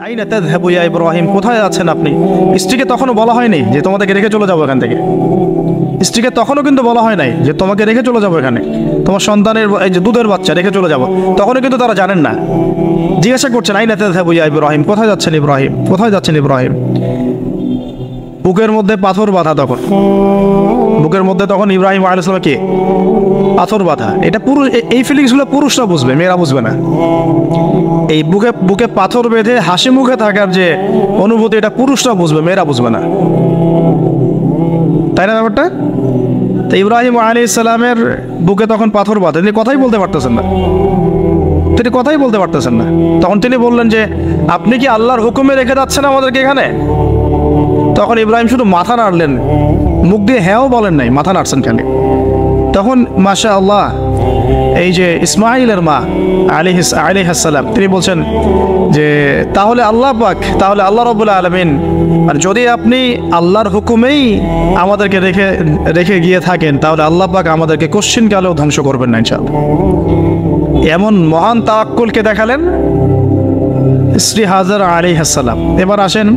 আইনা তাযহাবু ইয়া ইব্রাহিম, কোথায় আছেন আপনি? স্ত্রীকে তখনও বলা হয়নি যে তোমাদেরকে রেখে চলে যাবো এখান থেকে। স্ত্রীকে তখনও কিন্তু বলা হয় নাই যে তোমাকে রেখে চলে যাবো এখানে, তোমার সন্তানের এই যে দুধের বাচ্চা রেখে চলে যাবো, তখনও কিন্তু তারা জানেন না। জিজ্ঞাসা করছেন আইনা তাযহাবু ইয়া ইব্রাহিম, কোথায় যাচ্ছেন ইব্রাহিম, কোথায় যাচ্ছেন ইব্রাহিম? বুকের মধ্যে পাথর বাঁধা, তখন বুকের মধ্যে তখন ইব্রাহিম আলাইহিস সালাম কে পাথর বাঁধা। এটা পুরুষ, এই ফিলিংসগুলো পুরুষরা বুঝবে, মেয়েরা বুঝবে না। এই বুকে বুকে পাথর বেঁধে হাসি মুখে থাকার যে অনুভূতি, এটা পুরুষরা বুঝবে, মেয়েরা বুঝবে না, তাই না ব্যাপারটা? তো ইব্রাহিম আলাইহিস সালামের বুকে তখন পাথর বাঁধা, তিনি কথাই বলতে পারতেছেন না, তিনি কথাই বলতে পারতেছেন না। তখন তিনি বললেন যে আপনি কি আল্লাহর হুকুমে রেখে যাচ্ছেন আমাদেরকে এখানে? তখন ইব্রাহিম শুধু মাথা নাড়লেন, মুখ দিয়ে হ্যাঁও বলেন নাই, মাথা নাড়ছেন খালি। তখন মাশাআল্লাহ এই যে ইসমাঈলের মা আলাইহিস সালাম, তিনি বলছেন যে তাহলে আল্লাহ পাক, তাহলে আল্লাহ রাব্বুল আলামিন, আর যদি আপনি আল্লাহর হুকুমেই আমাদেরকে রেখে গিয়ে থাকেন, তাহলে আল্লাহ পাক আমাদেরকে কোশ্চিনকালেও ধ্বংস করবেন না ইনশাআল্লাহ। এমন মহান তাওয়াক্কুলকে দেখালেন শ্রী হাজার আলাইহিস সালাম। এবার আসেন,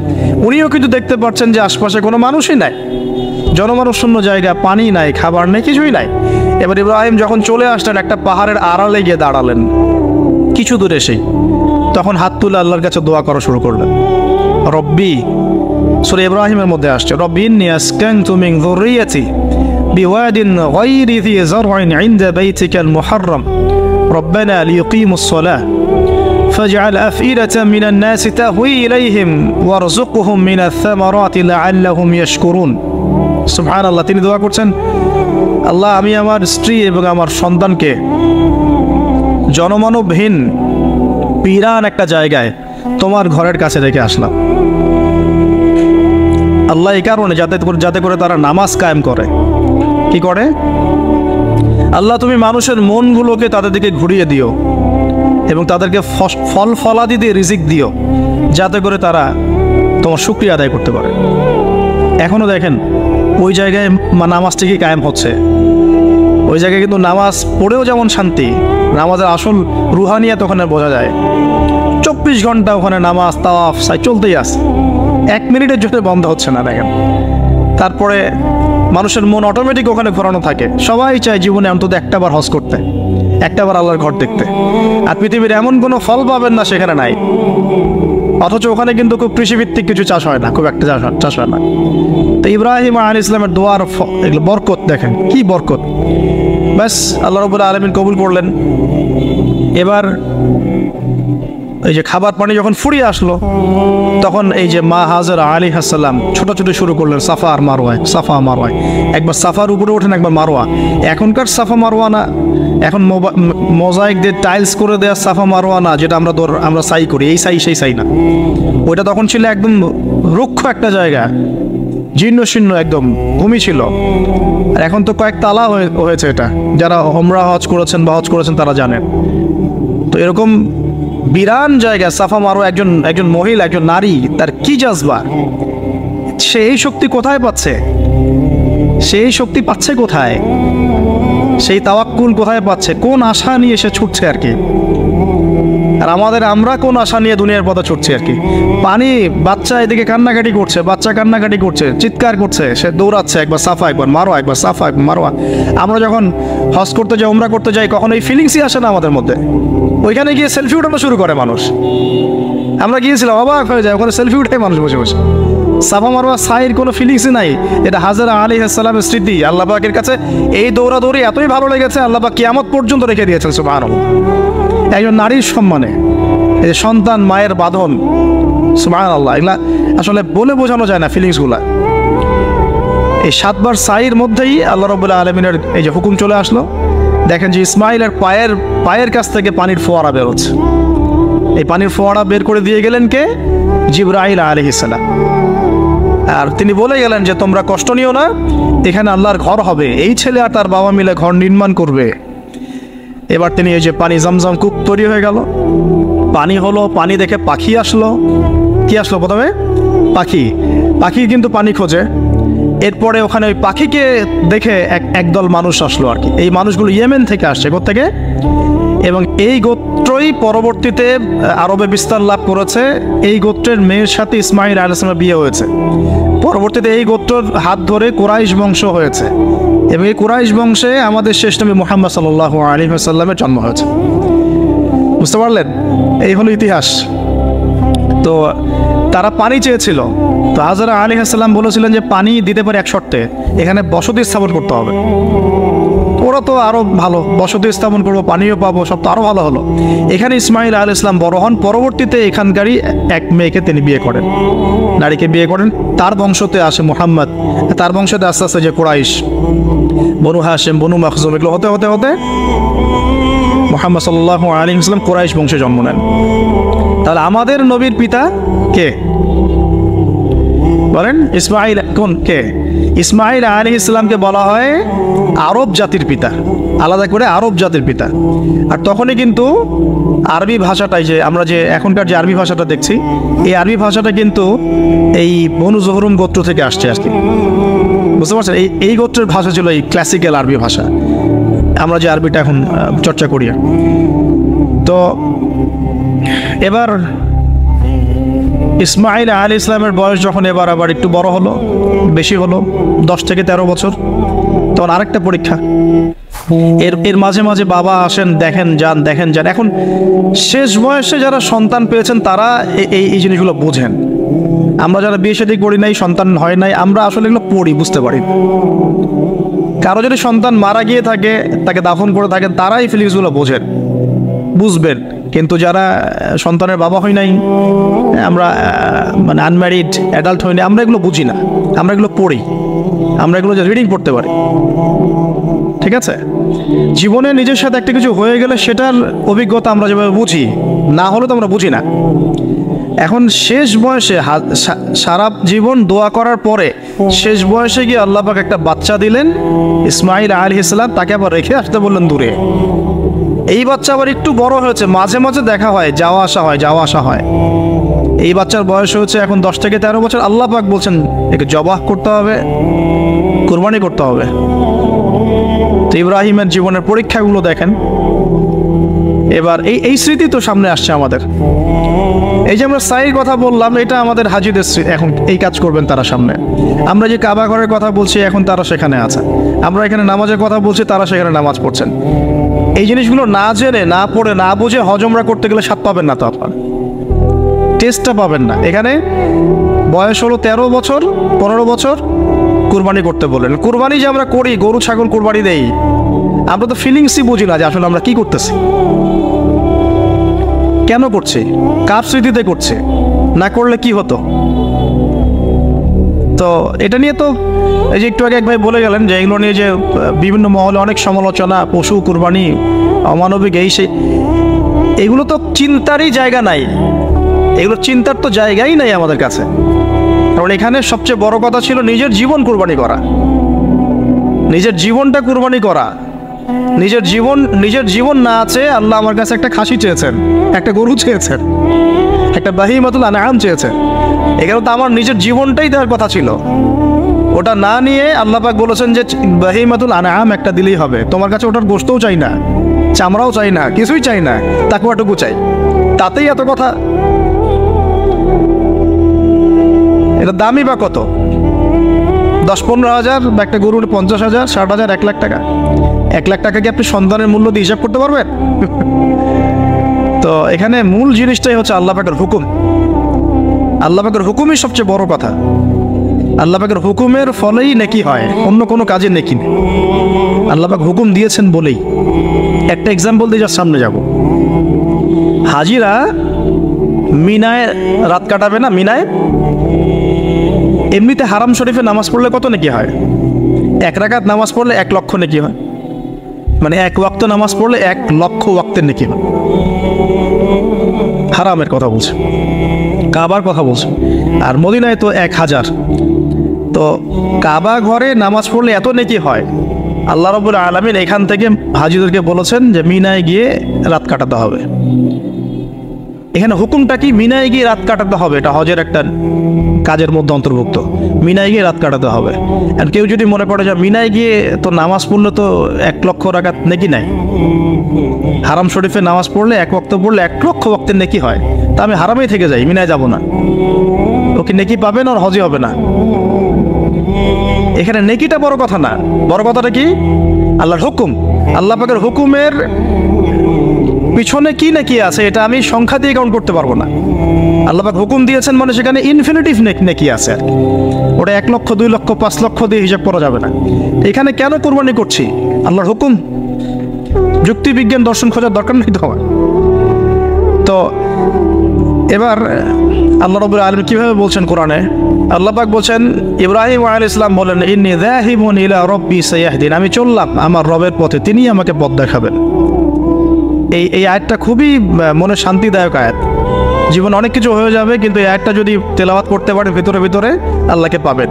উনিও কিন্তু দেখতে পাচ্ছেন যে আশপাশে কোনো মানুষই নাই, জনমানব শূন্য জায়গা, পানি নাই, খাবার নেই, কিছুই নাই। এবার ইব্রাহিম যখন চলে আসলেন, একটা পাহাড়ের আড়ালে গিয়ে দাঁড়ালেন কিছু দূরে, সেই তখন হাত তুলে আল্লাহর কাছে দোয়া করা শুরু করলেন। রব্বি, সূরা ইব্রাহিমের মধ্যে আসছে, রব্বি ইন্নী আসকানতু মিন যুররিয়াতি বিওয়াদিন গায়রি যি যার'ইন ইনদা বাইতিকাল মুহাররাম রব্বানা লিয়ুকিমুস সালাহ فاجعل أفئدة من الناس تهوي إليهم وارزقهم من الثمرات لعلهم يشكرون। সুবহান আল্লাহ, তিনি দোয়া করছেন, আল্লাহ আমি আমার স্ত্রী এবং আমার সন্তানকে জনমানবহীন পিরান একটা জায়গায় তোমার ঘরের কাছে রেখে আসলাম। আল্লাহ এই কারণে যাতে করে তারা নামাজ কায়েম করে। কি করে? আল্লাহ তুমি মানুষের মনগুলোকে তাদের দিকে ঘুরিয়ে দিও এবং তাদেরকে ফল ফলাদি দিয়ে রিজিক দিও, যাতে করে তারা তোমার শুকরিয়া আদায় করতে পারে। এখনো দেখেন ওই জায়গায় নামাজ ঠিকই কায়েম হচ্ছে, ওই জায়গায় কিন্তু নামাজ পড়েও যেমন শান্তি, নামাজের আসল রুহানিয়াত ওখানে বোঝা যায়। 24 ঘন্টা ওখানে নামাজ তাওয়াফ সাই চলতেই আছে, 1 মিনিটের জন্য বন্ধ হচ্ছে না। দেখেন, তারপরে মানুষের মন অটোমেটিক ওখানে ঘোরানো থাকে। সবাই চায় জীবনে অন্তত একটাবার হজ করতে, একটাবার আল্লাহর ঘর দেখতে। আর পৃথিবীর এমন কোনো ফল পাবেন না সেখানে নাই, অথচ ওখানে কিন্তু খুব কৃষিভিত্তিক কিছু চাষ হয় না, খুব একটা চাষ হয় না। তো ইব্রাহিম আলাইহিস সালামের দোয়ার এগুলো বরকত, দেখেন কি বরকত। ব্যাস আল্লাহ রাব্বুল আলামিন কবুল করলেন। এবার এই যে খাবার পানি যখন ফুরিয়ে আসলো, তখন এই যে মা হাজরা আলাইহিস সালাম ছোটাছুটি শুরু করলেন সাফা আর মারওয়ায়, সাফা মারওয়ায়। একবার সাফার উপরে ওঠেন, একবার মারওয়া। এখনকার সাফা মারওয়া না, এখন মোজাইক দিয়ে টাইলস করে দেওয়া সাফা মারওয়া না, যেটা আমরা সাই করি, এই সাই সেই সাই না। ওইটা তখন ছিল একদম রুক্ষ একটা জায়গা, জীর্ণ শীর্ণ একদম ভূমি ছিল। আর এখন তো কয়েক তালা হয়েছে। এটা যারা ওমরা হজ করেছেন বা হজ করেছেন তারা জানেন। তো এরকম বিরান জায়গা সাফা মারওয়া, একজন মহিলা, একজন নারী, তার কি জাজবা, সে এই শক্তি কোথায় পাচ্ছে? সেই শক্তি পাচ্ছে কোথায়? সেই তাওয়াক্কুল কোথায় পাচ্ছে? কোন আশা নিয়ে সে ছুটছে আর কি? আর আমরা কোন আশা নিয়ে দুনিয়ার পথে ছুটছি আর কি? পানি, বাচ্চা এদিকে কান্নাকাটি করছে, বাচ্চা কান্নাকাটি করছে, চিৎকার করছে, সে দৌড়াচ্ছে, একবার সাফা একবার মারওয়া, একবার সাফা একবার মারওয়া। আমরা যখন হজ করতে যাই, উমরা করতে যাই, কখন এই ফিলিংসই আসে না আমাদের মধ্যে। ওইখানে গিয়ে সেলফি উঠানো শুরু করে মানুষ। আমরা গিয়েছিলাম, অবাক হয়ে যায়, ওখানে সেলফি উঠাই মানুষ বসে বসে। সাফা মারওয়া সাইর কোনো ফিলিংসই নাই। এটা হাজরা আলাইহিস সালামের স্মৃতি। আল্লাহ পাকের কাছে এই দৌড়াদৌড়ি এতই ভালো লেগেছে, আল্লাহ পাক কিয়ামত পর্যন্ত রেখে দিয়েছেন সুবহানাল্লাহ। একজন নারীর সম্মানে, এই যে সন্তান, মায়ের বাঁধন, সুবহানাল্লাহ, এগুলা আসলে বলে বোঝানো যায় না ফিলিংসগুলা। এই 7 বার সাইর মধ্যেই আল্লাহ রাব্বুল আলামিনের এই যে হুকুম চলে আসলো। দেখেন যে ইসমাঈলের পায়ের কাছ থেকে পানির ফোয়ারা বেরোচ্ছে। এই পানির ফোয়ারা বের করে দিয়ে গেলেন কে? জিবরাইল আলাইহিস সালাম। আর তিনি বলে গেলেন যে তোমরা কষ্ট নিও না, এখানে আল্লাহর ঘর হবে, এই ছেলে আর তার বাবা মিলে ঘর নির্মাণ করবে। এবার তিনি এই যে পানি, জমজম কূপ তৈরি হয়ে গেল, পানি হলো, পানি দেখে পাখি আসলো। কি আসলো প্রথমে? পাখি কিন্তু পানি খোঁজে। এরপরে ওখানে ওই পাখিকে দেখে একদল মানুষ আসলো আর কি। এই মানুষগুলো ইয়েমেন থেকে আসছে। কোথেকে? এবং এই গোত্রই পরবর্তীতে আরবে বিস্তার লাভ করেছে। এই গোত্রের মেয়ের সাথে ইসমাইল আলাইহিস সালামের বিয়ে হয়েছে। পরবর্তীতে এই গোত্রর হাত ধরে কুরাইশ বংশ হয়েছে এবং এই কুরাইশ বংশে আমাদের শেষ নবী মুহাম্মদ সাল্লাল্লাহু আলাইহি ওয়াসাল্লামের জন্ম হয়েছে। বুঝতে পারলেন? এই হলো ইতিহাস। তো তারা পানি চেয়েছিল, তো হাজরা আলাইহিস সালাম বলেছিলেন যে পানি দিতে পারে এক শর্তে, এখানে বসতি স্থাপন করতে হবে। ওরা তো আরো ভালো, বসতি স্থাপন করবো, পানিও পাবো, সব তো আরো ভালো হলো। এখানে ইসমাইল আলাইহিস সালাম বড় হন, পরবর্তীতে এখানকারই এক মেয়েকে তিনি বিয়ে করেন, নারীকে বিয়ে করেন। তার বংশতে আসে মুহাম্মদ, তার বংশতে আস্তে আস্তে যে কুরাইশ, বনু হাশিম, বনু মাখজুম, এগুলো হতে হতে হতে মুহাম্মদ সাল্লাল্লাহু আলাইহি ওয়াসাল্লাম কুরাইশ বংশে জন্ম নেন। তাহলে আমাদের নবীর পিতা কে বলেন? ইসমাইল। কোন কে? ইসমাইল আলাইহিস সালামকে বলা হয় আরব জাতির পিতা, আলাদা করে আরব জাতির পিতা। আর তখনই কিন্তু আরবি ভাষাটাই, যে আমরা যে এখনকার যে আরবি ভাষাটা দেখছি, এই আরবি ভাষাটা কিন্তু এই বনু জোহরুম গোত্র থেকে আসছে আর কি। বুঝতে পারছেন? এই গোত্রের ভাষা ছিল এই ক্লাসিক্যাল আরবি ভাষা, আমরা যে আরবিটা এখন চর্চা করি। তো এবার ইসমাইল আলাইহিস সালামের বয়স যখন এবার আবার একটু বড় হলো, বেশি হলো, 10 থেকে 13 বছর, তখন আরেকটা পরীক্ষা। এর মাঝে মাঝে বাবা আসেন, দেখেন যান, দেখেন যান। এখন শেষ বয়সে যারা সন্তান পেয়েছেন তারা এই জিনিসগুলো বোঝেন। আমরা যারা বিয়ে শাদী করি নাই, সন্তান হয় নাই, আমরা আসলে এগুলো পড়ি, বুঝতে পারি। কারো যদি সন্তান মারা গিয়ে থাকে, তাকে দাফন করে থাকেন, তারাই ফিলিংসগুলো বোঝেন, বুঝবেন। কিন্তু যারা সন্তানের বাবা হয় নাই, আমরা মানে আনম্যারিড অ্যাডাল্ট হই নাই, আমরা এগুলো বুঝি না, আমরা এগুলো পড়ি, আমরা এগুলো যে রিডিং পড়তে পারি। ঠিক আছে? জীবনে নিজের সাথে একটা কিছু হয়ে গেলে সেটার অভিজ্ঞতা আমরা যেভাবে বুঝি, না হলে তো আমরা বুঝি না। এখন শেষ বয়সে সারা জীবন দোয়া করার পরে শেষ বয়সে গিয়ে আল্লাহ পাক একটা বাচ্চা দিলেন, ইসমাইল আলাইহিস সালাম। তাকে আবার রেখে আসতে বললেন দূরে। এই বাচ্চা আবার একটু বড় হয়েছে, মাঝে মাঝে দেখা হয়, যাওয়া আসা হয়, যাওয়া আসা হয়। এই বাচ্চার বয়স হচ্ছে এখন 10 থেকে 13 বছর। আল্লাহ পাক বলছেন একে জবাহ করতে হবে, কুরবানি করতে হবে। তো ইব্রাহিমের জীবনের পরীক্ষাগুলো দেখেন। এবার এই স্মৃতি তো সামনে আসছে আমাদের। এই যে আমরা সাইর কথা বললাম, এটা আমাদের হাজিদের স্মৃতি। এখন এই কাজ করবেন তারা সামনে। আমরা যে কাবা ঘরের কথা বলছি, এখন তারা সেখানে আছে। আমরা এখানে নামাজের কথা বলছি, তারা সেখানে নামাজ পড়ছেন। এই জিনিসগুলো না জেনে, না পড়ে, না বুঝে হজমরা করতে গেলে স্বাদ পাবেন না, তো আপনার টেস্টটা পাবেন না। এখানে বয়স হলো 13 বছর, 15 বছর, কুরবানি করতে বললেন। কুরবানি যে আমরা করি, গরু ছাগল কুরবানি দেই, আমরা তো ফিলিংসই বুঝি না যে আসলে আমরা কি করতেছি, কেন করছি, কার স্মৃতিতে করছে, না করলে কি হতো। তো এটা নিয়ে তো এই যে একটু আগে এক ভাই বলে গেলেন যে এগুলো নিয়ে যে বিভিন্ন মহলে অনেক সমালোচনা, পশু কুরবানি, অমানবিক, এই সেই, এগুলো তো চিন্তারই জায়গা নাই। এগুলো চিন্তার তো জায়গাই নাই আমাদের কাছে। কারণ এখানে সবচেয়ে বড় কথা ছিল নিজের জীবন কুরবানি করা, নিজের জীবনটা কুরবানি করা। নিজের জীবন না আছে, আল্লাহ আমার কাছে একটা খাসি চেয়েছেন, একটা গরু চেয়েছেন, একটা বাহিমাতুল আনআম চেয়েছেন। এখানে তো আমার নিজের জীবনটাই দেওয়ার কথা ছিল। ওটা না নিয়ে আল্লাহ পাক বলেছেন যে বাহিমাতুল আনআম একটা দিলেই হবে। তোমার কাছে ওটার গোশতও চাই না, চামড়াও চাই না, কিছুই চাই না, তাকওয়াটুকু চাই। তাতেই এত কথা। এটা দামই বা কত? 10-15 হাজার, বা একটা গরুর 50,000, 60,000, 1 লাখ টাকা। 1 লাখ টাকা কি আপনি সন্তানের মূল্য দিয়ে হিসাব করতে পারবেন? তো এখানে মূল জিনিসটাই হচ্ছে আল্লাহ পাকের হুকুম। আল্লাহ পাকের হুকুমই সবচেয়ে বড় কথা। আল্লাহ পাকের হুকুমের ফলেই নেকি হয়, অন্য কোনো কাজে নেকি নেই। আল্লাহ পাক হুকুম দিয়েছেন বলেই। একটা এক্সাম্পল দিয়ে যার সামনে যাব। হাজিরা মিনায় রাত কাটাবে না, মিনায় এমনিতে হারাম শরীফে নামাজ পড়লে কত নেকি হয়? 1 রাকাত নামাজ পড়লে 1 লক্ষ নেকি হয়। মানে 1 ওয়াক্ত নামাজ পড়লে 1 লক্ষ ওয়াক্তের নেকি হয়। হারামের কথা বলছে, কাবার কথা বলছে। আর মদিনায় তো 1000। তো কাবা ঘরে নামাজ পড়লে এত নেকি হয়। আল্লাহ রাব্বুল আলামিন এখান থেকে হাজিদেরকে বলেছেন যে মিনায় গিয়ে রাত কাটাতে হবে। এখানে হুকুমটা কি? মিনায় গিয়ে রাত কাটাতে হবে, এটা হজের একটা কাজের মধ্যে অন্তর্ভুক্ত। মিনায় গিয়ে রাত কাটাতে হবে। আর কেউ যদি মনে করে যে মিনায় গিয়ে তো নামাজ পড়লে তো 1 লক্ষ রাকাত নেকি নাই, হারাম শরীফে নামাজ পড়লে 1 ওয়াক্ত পড়লে 1 লক্ষ ওয়াক্তের নেকি হয়, তা আমি হারামেই থেকে যাই, মিনায় যাব না, ও কি নেকি পাবেন? ওর হজই হবে না। এখানে নেকিটা বড় কথা না, বড় কথাটা কি? আল্লাহর হুকুম। আল্লাহ পাকের হুকুমের পিছনে কি নাকি আছে এটা আমি সংখ্যা দিয়ে কাউন্ট করতে পারবো না। আল্লাহ পাক হুকুম দিয়েছেন মানে সেখানে ইনফিনিটিভ নেকি আছে, ওটা 1 লক্ষ 2 লক্ষ 5 লক্ষ দিয়ে হিসাব করা যাবে না। এখানে কেন কোরবানি করছি? আল্লাহর হুকুম, যুক্তি বিজ্ঞান দর্শন খোঁজার দরকার নেই তো আমার। তো এবার আল্লাহ রাব্বুল আলামিন কিভাবে বলছেন কোরআনে? আল্লাহ পাক বলছেন, ইব্রাহিম আলাইহিস সালাম বলেন, ইন্নী যাহিবুন ইলা রাব্বি সায়াহদিন, আমি চললাম আমার রবের পথে, তিনি আমাকে পথ দেখাবেন। এই আয়াতটা খুবই মনে শান্তিদায়ক আয়াত। জীবন অনেক কিছু হয়ে যাবে, কিন্তু এই আয়াতটা যদি তেলাওয়াত করতে পারেন ভিতরে ভিতরে আল্লাহকে পাবেন।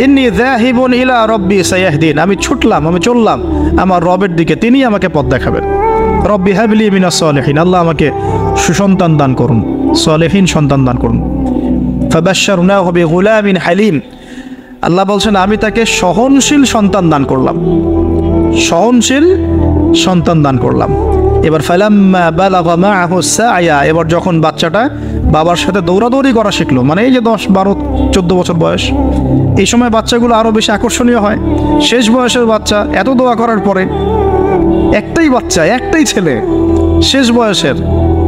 ইন্নী যাহিবুন ইলা রাব্বি সায়াহদিন, আমি ছুটলাম, আমি চললাম আমার রবের দিকে, তিনি আমাকে পথ দেখাবেন। রব্বি হাবলি মিনাস সালিহিন, আল্লাহ আমাকে সুসন্তান দান করুন, সালেহীন সন্তান দান করুন। ফাবাশশারনাহু বিগুলামিন হালিম, আল্লাহ বলছেন আমি তাকে সহনশীল সন্তান দান করলাম, সহনশীল সন্তান দান করলাম। এবার ফালাম্মা বালাগা মাআহু সা'য়া, এবার যখন বাচ্চাটা বাবার সাথে দৌড়াদৌড়ি করা শিখলো, মানে এই যে 10, 12, 14 বছর বয়স, এই সময় বাচ্চাগুলো আরও বেশি আকর্ষণীয় হয়। শেষ বয়সের বাচ্চা, এত দোয়া করার পরে একটাই বাচ্চা, একটাই ছেলে, শেষ বয়সের,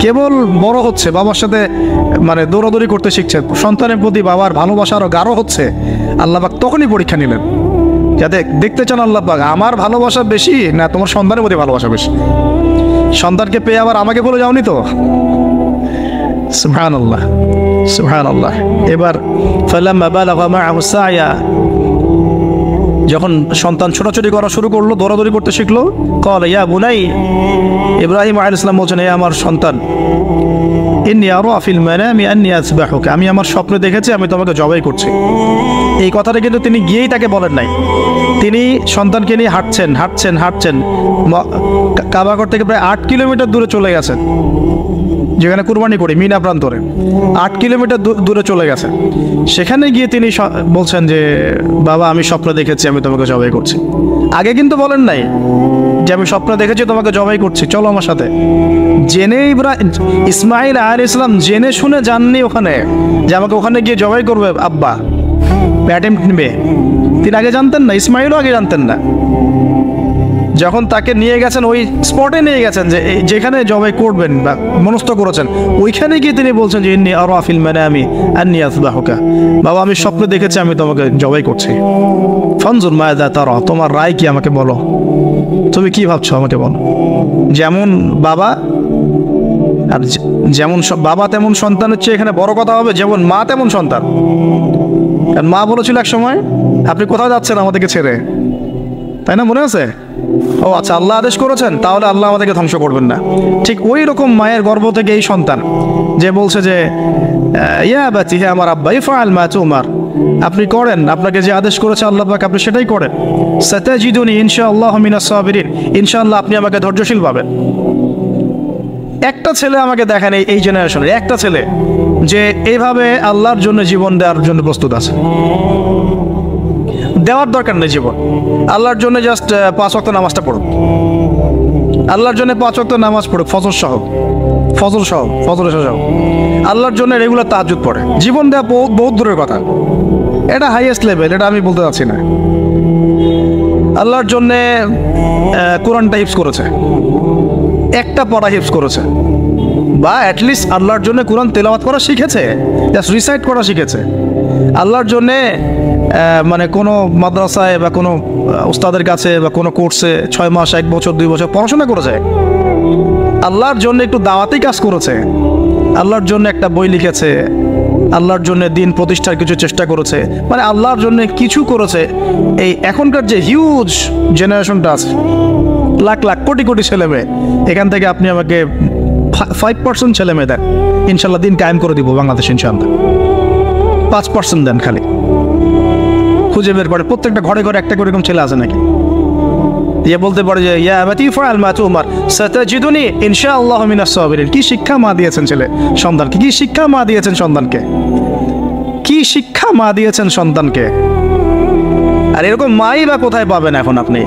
কেবল বড় হচ্ছে, বাবার সাথে মানে দৌড়াদৌড়ি করতে শিখছে, সন্তানের প্রতি বাবার ভালোবাসা আরও গাঢ় হচ্ছে। আল্লাহ পাক তখনই পরীক্ষা নিলেন, যাতে দেখতে চান আল্লাহ পাক আমার ভালোবাসা বেশি না তোমার সন্তানের প্রতি ভালোবাসা বেশি। সন্তানকে পেয়ে আবার আমাকে বলে যাওনি তো? সুবহানাল্লাহ, সুবহানাল্লাহ। এবার ফালাম্মা বালাগা মাআহু সা'য়া, যখন সন্তান ছোটাছুটি করা শুরু করলো, দৌড়াদৌড়ি করতে শিখলো, ক্বালা ইয়া বুনাই, ইব্রাহিম আলাইহিস সালাম বলছেন, হে আমার সন্তান, ইন্নী আরা ফিল মানামি আন্নী আযবাহুকা, আমি আমার স্বপ্নে দেখেছি আমি তোমাকে জবাই করছি। এই কথাটা কিন্তু তিনি গিয়েই তাকে বলেন নাই, তিনি সন্তানকে নিয়ে হাঁটছেন হাঁটছেন হাঁটছেন, কাবাগর থেকে প্রায় 8 কিলোমিটার দূরে চলে গেছেন, যেখানে কুরবানি করি মিনা প্রান্তরে 8 কিলোমিটার দূরে চলে গেছেন। সেখানে গিয়ে তিনি বলছেন যে বাবা আমি স্বপ্ন দেখেছি আমি তোমাকে জবাই করছি। আগে কিন্তু বলেন নাই যে আমি স্বপ্ন দেখেছি তোমাকে জবাই করছি, চলো আমার সাথে। জেনে ইসমাইল আলাইহিস সালাম জেনে শুনে যাননি ওখানে যে আমাকে ওখানে গিয়ে জবাই করবে আব্বা, অ্যাটেম্প্ট নেবে। তিনি আগে জানতেন না, ইসমাইলও আগে জানতেন না। যখন তাকে নিয়ে গেছেন ওই স্পটে নিয়ে গেছেন যে যেখানে জবাই করবেন বা মনস্থ করেছেন, ওইখানে গিয়ে তিনি বলছেন যে ইন্নী আরা ফিল মানামি আন্নী আযবাহুকা, বাবা আমি স্বপ্নে দেখেছি আমি তোমাকে জবাই করছি। ফানজুর মাযা তারা, তোমার রায় কি আমাকে বলো, তুমি কি ভাবছো আমাকে বলো। যেমন বাবা আর যেমন বাবা তেমন সন্তানের চেয়ে এখানে বড় কথা হবে, যেমন মা তেমন সন্তান। কারণ মা বলেছিল এক সময় আপনি কোথাও যাচ্ছেন আমাদেরকে ছেড়ে, তাই না, মনে আছে? ও আচ্ছা, আল্লাহ আদেশ করেছেন, তাহলে আল্লাহ আমাদেরকে ধ্বংস করবেন না। ঠিক ওই রকম মায়ের গর্ভ থেকে এই সন্তান যে বলছে যে ইয়া বাতি, হে আমার আব্বা, ইফআল মা তুমার, আপনি করেন, আপনাকে যে আদেশ করেছে আল্লাহ পাক আপনি সেটাই করেন। সাতাজিদুনি ইনশাআল্লাহু মিনাস সাবিরিন, ইনশাআল্লাহ আপনি আমাকে ধৈর্যশীল পাবেন। একটা ছেলে আমাকে দেখেন এই জেনারেশনের একটা ছেলে যে এইভাবে আল্লাহর জন্য জীবন দেওয়ার জন্য প্রস্তুত আছে। দেওয়ার দরকার নেই জীবন, আল্লাহর জন্য জাস্ট 5 ওয়াক্ত নামাজটা পড়ুক, আল্লাহর জন্য 5 ওয়াক্ত নামাজ পড়ুক, ফজর সহ আল্লাহর জন্য রেগুলার তাহাজ্জুদ পড়ে। জীবন দেওয়া বহুত দূরের কথা, এটা হাইয়েস্ট লেভেল, এটা আমি বলতে চাচ্ছি না। আল্লাহর জন্যে কোরআনটা হিফজ করেছে, একটা পড়া হিফজ করেছে, বা অ্যাটলিস্ট আল্লাহর জন্য কোরআন তেলাওয়াত করা শিখেছে, জাস্ট রিসাইট করা শিখেছে। আল্লাহর জন্যে মানে কোনো মাদ্রাসায় বা কোনো উস্তাদের কাছে বা কোনো কোর্সে 6 মাস 1 বছর 2 বছর পড়াশোনা করেছে। আল্লাহর জন্য একটু দাওয়াতি কাজ করেছে, আল্লাহর জন্য একটা বই লিখেছে, আল্লাহর জন্য দিন প্রতিষ্ঠার কিছু চেষ্টা করেছে, মানে আল্লাহর জন্য কিছু করেছে। এই এখনকার যে হিউজ জেনারেশনটা আছে, লাখ লাখ কোটি কোটি ছেলে মেয়ে, এখান থেকে আপনি আমাকে 5% ছেলে মেয়ে দেন, ইনশাল্লাহ দিন কায়েম করে দিব বাংলাদেশ, ইনশাল্লাহ। 5% দেন খালি, খুঁজে বের করে প্রত্যেকটা ঘরে ঘরে একটা করে এরকম ছেলে আছে নাকি? যে বলতে পারে যে ইয়া আবাতি ফাআল মা তুমার সাতাজিদুনি ইনশাআল্লাহু মিনাস সাবিরিন। কি শিক্ষা মা দিয়েছেন সন্তানকে, কি শিক্ষা মা দিয়েছেন সন্তানকে, কি শিক্ষা মা দিয়েছেন সন্তানকে। আর এরকম মাই বা কোথায় পাবেন এখন আপনি,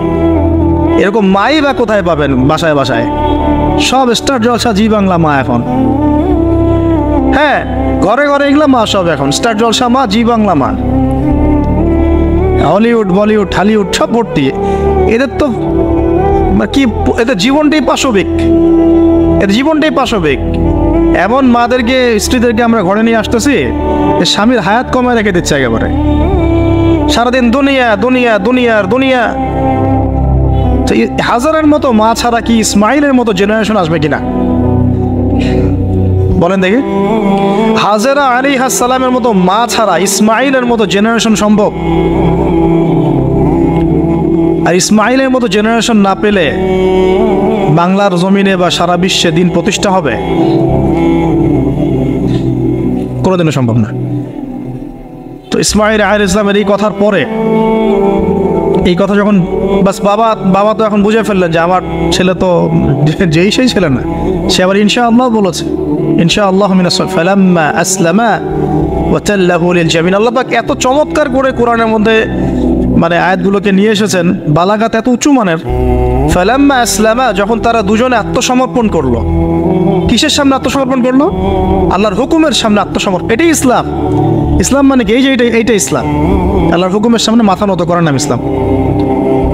এরকম মাই বা কোথায় পাবেন বাসায় বাসায়। সব স্টার জলসা জি বাংলা মা এখন, হ্যাঁ ঘরে ঘরে এগুলো মা সব এখন, স্টার জলসা মা, জি বাংলা মা, হলিউড বলিউড হলিউড সব ভর্তি। এদের তো কি, এদের জীবনটাই পাশবিক, এদের জীবনটাই পাশবিক। এমন মাদেরকে স্ত্রীদেরকে আমরা ঘরে নিয়ে আসতেছি, স্বামীর হায়াত কমায় রেখে দিচ্ছে একেবারে, সারাদিন দুনিয়া দুনিয়া দুনিয়ার দুনিয়া। হাজারের মতো মা ছাড়া কি ইসমাইলের মতো জেনারেশন আসবে কিনা বলেন দেখি? হাজেরা আলাইহিস সালামের মতো মা ছাড়া ইসমাইলের মতো জেনারেশন সম্ভব? আর ইসমাইলের মতো জেনারেশন না পেলে বাংলার জমিনে বা সারা বিশ্বে দিন প্রতিষ্ঠা হবে? কোনোদিনও সম্ভব না। তো ইসমাইল আলাইহিস সালামের এই কথার পরে, এই কথা যখন বাস বাবা তো এখন বুঝে ফেললেন যে আমার ছেলে তো যেই সেই ছেলে না, সে আবার ইনশাআল্লাহ বলেছে, ইনশাআল্লাহু মিনাস ফালাম্মা আসলামা ওয়া তাল্লাহু লিল জামিন। আল্লাহ পাক এত চমৎকার করে কোরআনের মধ্যে মানে আয়াতগুলোকে নিয়ে এসেছেন, বালাগাত এত উঁচু মানের। ফালাম্মা আসলামা, যখন তারা দুজনে আত্মসমর্পণ করলো। কিসের সামনে আত্মসমর্পণ করলো? আল্লাহর হুকুমের সামনে আত্মসমর্পণ। এটাই ইসলাম। ইসলাম মানে কি? এই যে এইটা ইসলাম, আল্লাহর হুকুমের সামনে মাথা নত করার নাম ইসলাম।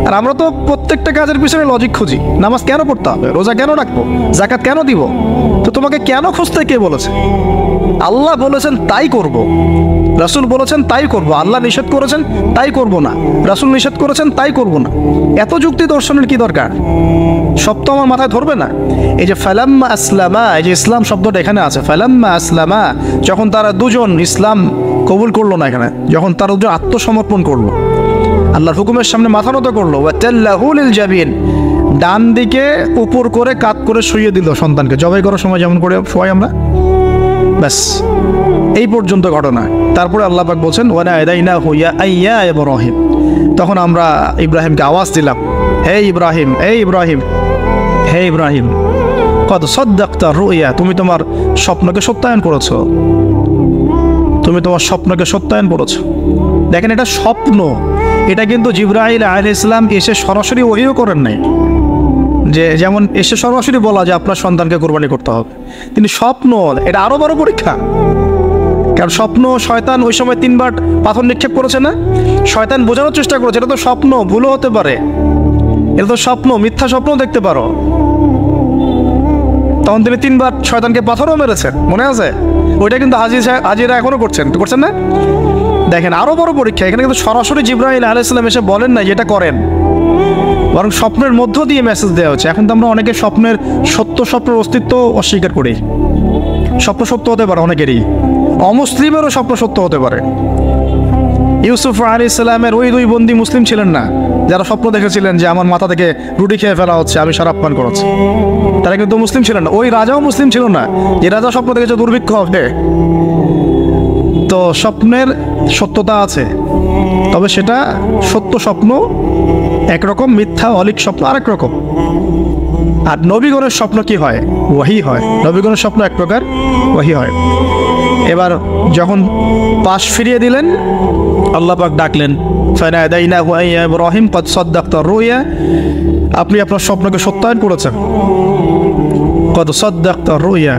আর আমরা তো প্রত্যেকটা কাজের পিছনে লজিক খুঁজি। নামাজ কেন পড়তে হবে, রোজা কেন রাখবো, যাকাত কেন দিব? তো তোমাকে কেন খুঁজতে কে বলেছে? আল্লাহ বলেছেন তাই করব, রাসূল বলেছেন তাই করব। আল্লাহ নিষেধ করেছেন তাই করব না, রাসূল নিষেধ করেছেন তাই করব না। এত যুক্তি দর্শনের কি দরকার? সব তো আমার মাথায় ধরবে না। এই যে ফালাম্মা আসলামা, এই যে ইসলাম শব্দটা এখানে আছে, ফালাম্মা আসলামা, যখন তারা দুজন ইসলাম কবুল করলো না, এখানে যখন তারা দুজন আত্মসমর্পণ করলো, আল্লাহর হুকুমের সামনে মাথা নত করলো, ওয়া তাল্লাহু লিল জাবিন, ডান দিকে উপর করে কাত করে শুইয়ে দিল সন্তানকে, জবাই করার সময় যেমন করে শোয়াই আমরা, ব্যাস এই পর্যন্ত ঘটনা। তারপরে আল্লাহ পাক বলছেন ওয়া নাদাইনাহু ইয়া ইব্রাহিম, তখন আমরা ইব্রাহিমকে আওয়াজ দিলাম, হে ইব্রাহিম, হে ইব্রাহিম, হে ইব্রাহিম, কদ সাদ্দাকতা রুইয়া, তুমি তোমার স্বপ্নকে সত্যায়ন করেছো, তুমি তোমার স্বপ্নকে সত্যায়ন করেছো। দেখেন এটা স্বপ্ন, এটা কিন্তু জিবরাইল আলাইহিস সালাম এসে সরাসরি ওহিও করেন নাই, যে যেমন এসে সরাসরি বলা যে আপনার সন্তানকে কোরবানি করতে হবে। তিনি স্বপ্ন, এটা আরো বড় পরীক্ষা। কারণ স্বপ্ন, শয়তান ওই সময় 3 বার পাথর নিক্ষেপ করেছে না, শয়তান বোঝানোর চেষ্টা করেছে এটা তো স্বপ্ন, ভুলও হতে পারে, এটা তো স্বপ্ন, মিথ্যা স্বপ্ন দেখতে পারো। তখন তিনি 3 বার শয়তানকে পাথরও মেরেছেন, মনে আছে? ওইটা কিন্তু হাজিরা এখনো করছেন না? দেখেন আরো বড় পরীক্ষা। এখানে কিন্তু সরাসরি জিবরাইল আলাইহিস সালাম এসে বলেন না যেটা করেন, বরং স্বপ্নের মধ্য দিয়ে মেসেজ দেওয়া হচ্ছে। এখন তো আমরা অনেকে স্বপ্নের স্বপ্নের অস্তিত্ব অস্বীকার করি। স্বপ্ন সত্য হতে পারে অনেকেরই, অমুসলিমেরও স্বপ্ন সত্য হতে পারে। ইউসুফ আলাইহিস সালামের ওই 2 বন্দী মুসলিম ছিলেন না, যারা স্বপ্ন দেখেছিলেন যে আমার মাথা থেকে রুটি খেয়ে ফেলা হচ্ছে, আমি শরাব পান করেছি, তারা কিন্তু মুসলিম ছিলেন না। ওই রাজাও মুসলিম ছিল না যে রাজা স্বপ্ন দেখেছে দুর্ভিক্ষ হবে। তো স্বপ্নের সত্যতা আছে, তবে সেটা সত্য স্বপ্ন একরকম, মিথ্যা অলিক স্বপ্ন আরেক রকম। আর নবীগণের স্বপ্ন কি হয়? ওয়াহি হয়। নবীগণের স্বপ্ন এক প্রকার, ওয়াহি হয়। এবার যখন পাশ ফিরিয়ে দিলেন, আল্লাহ পাক ডাকলেন, ফানাদাইনাহু ইয়া ইব্রাহিম কদ সাদ্দাকতা রুইয়া, আপনি আপনার স্বপ্নকে সত্যায়ন করেছেন। কদ সাদ্দাকতা রুইয়া,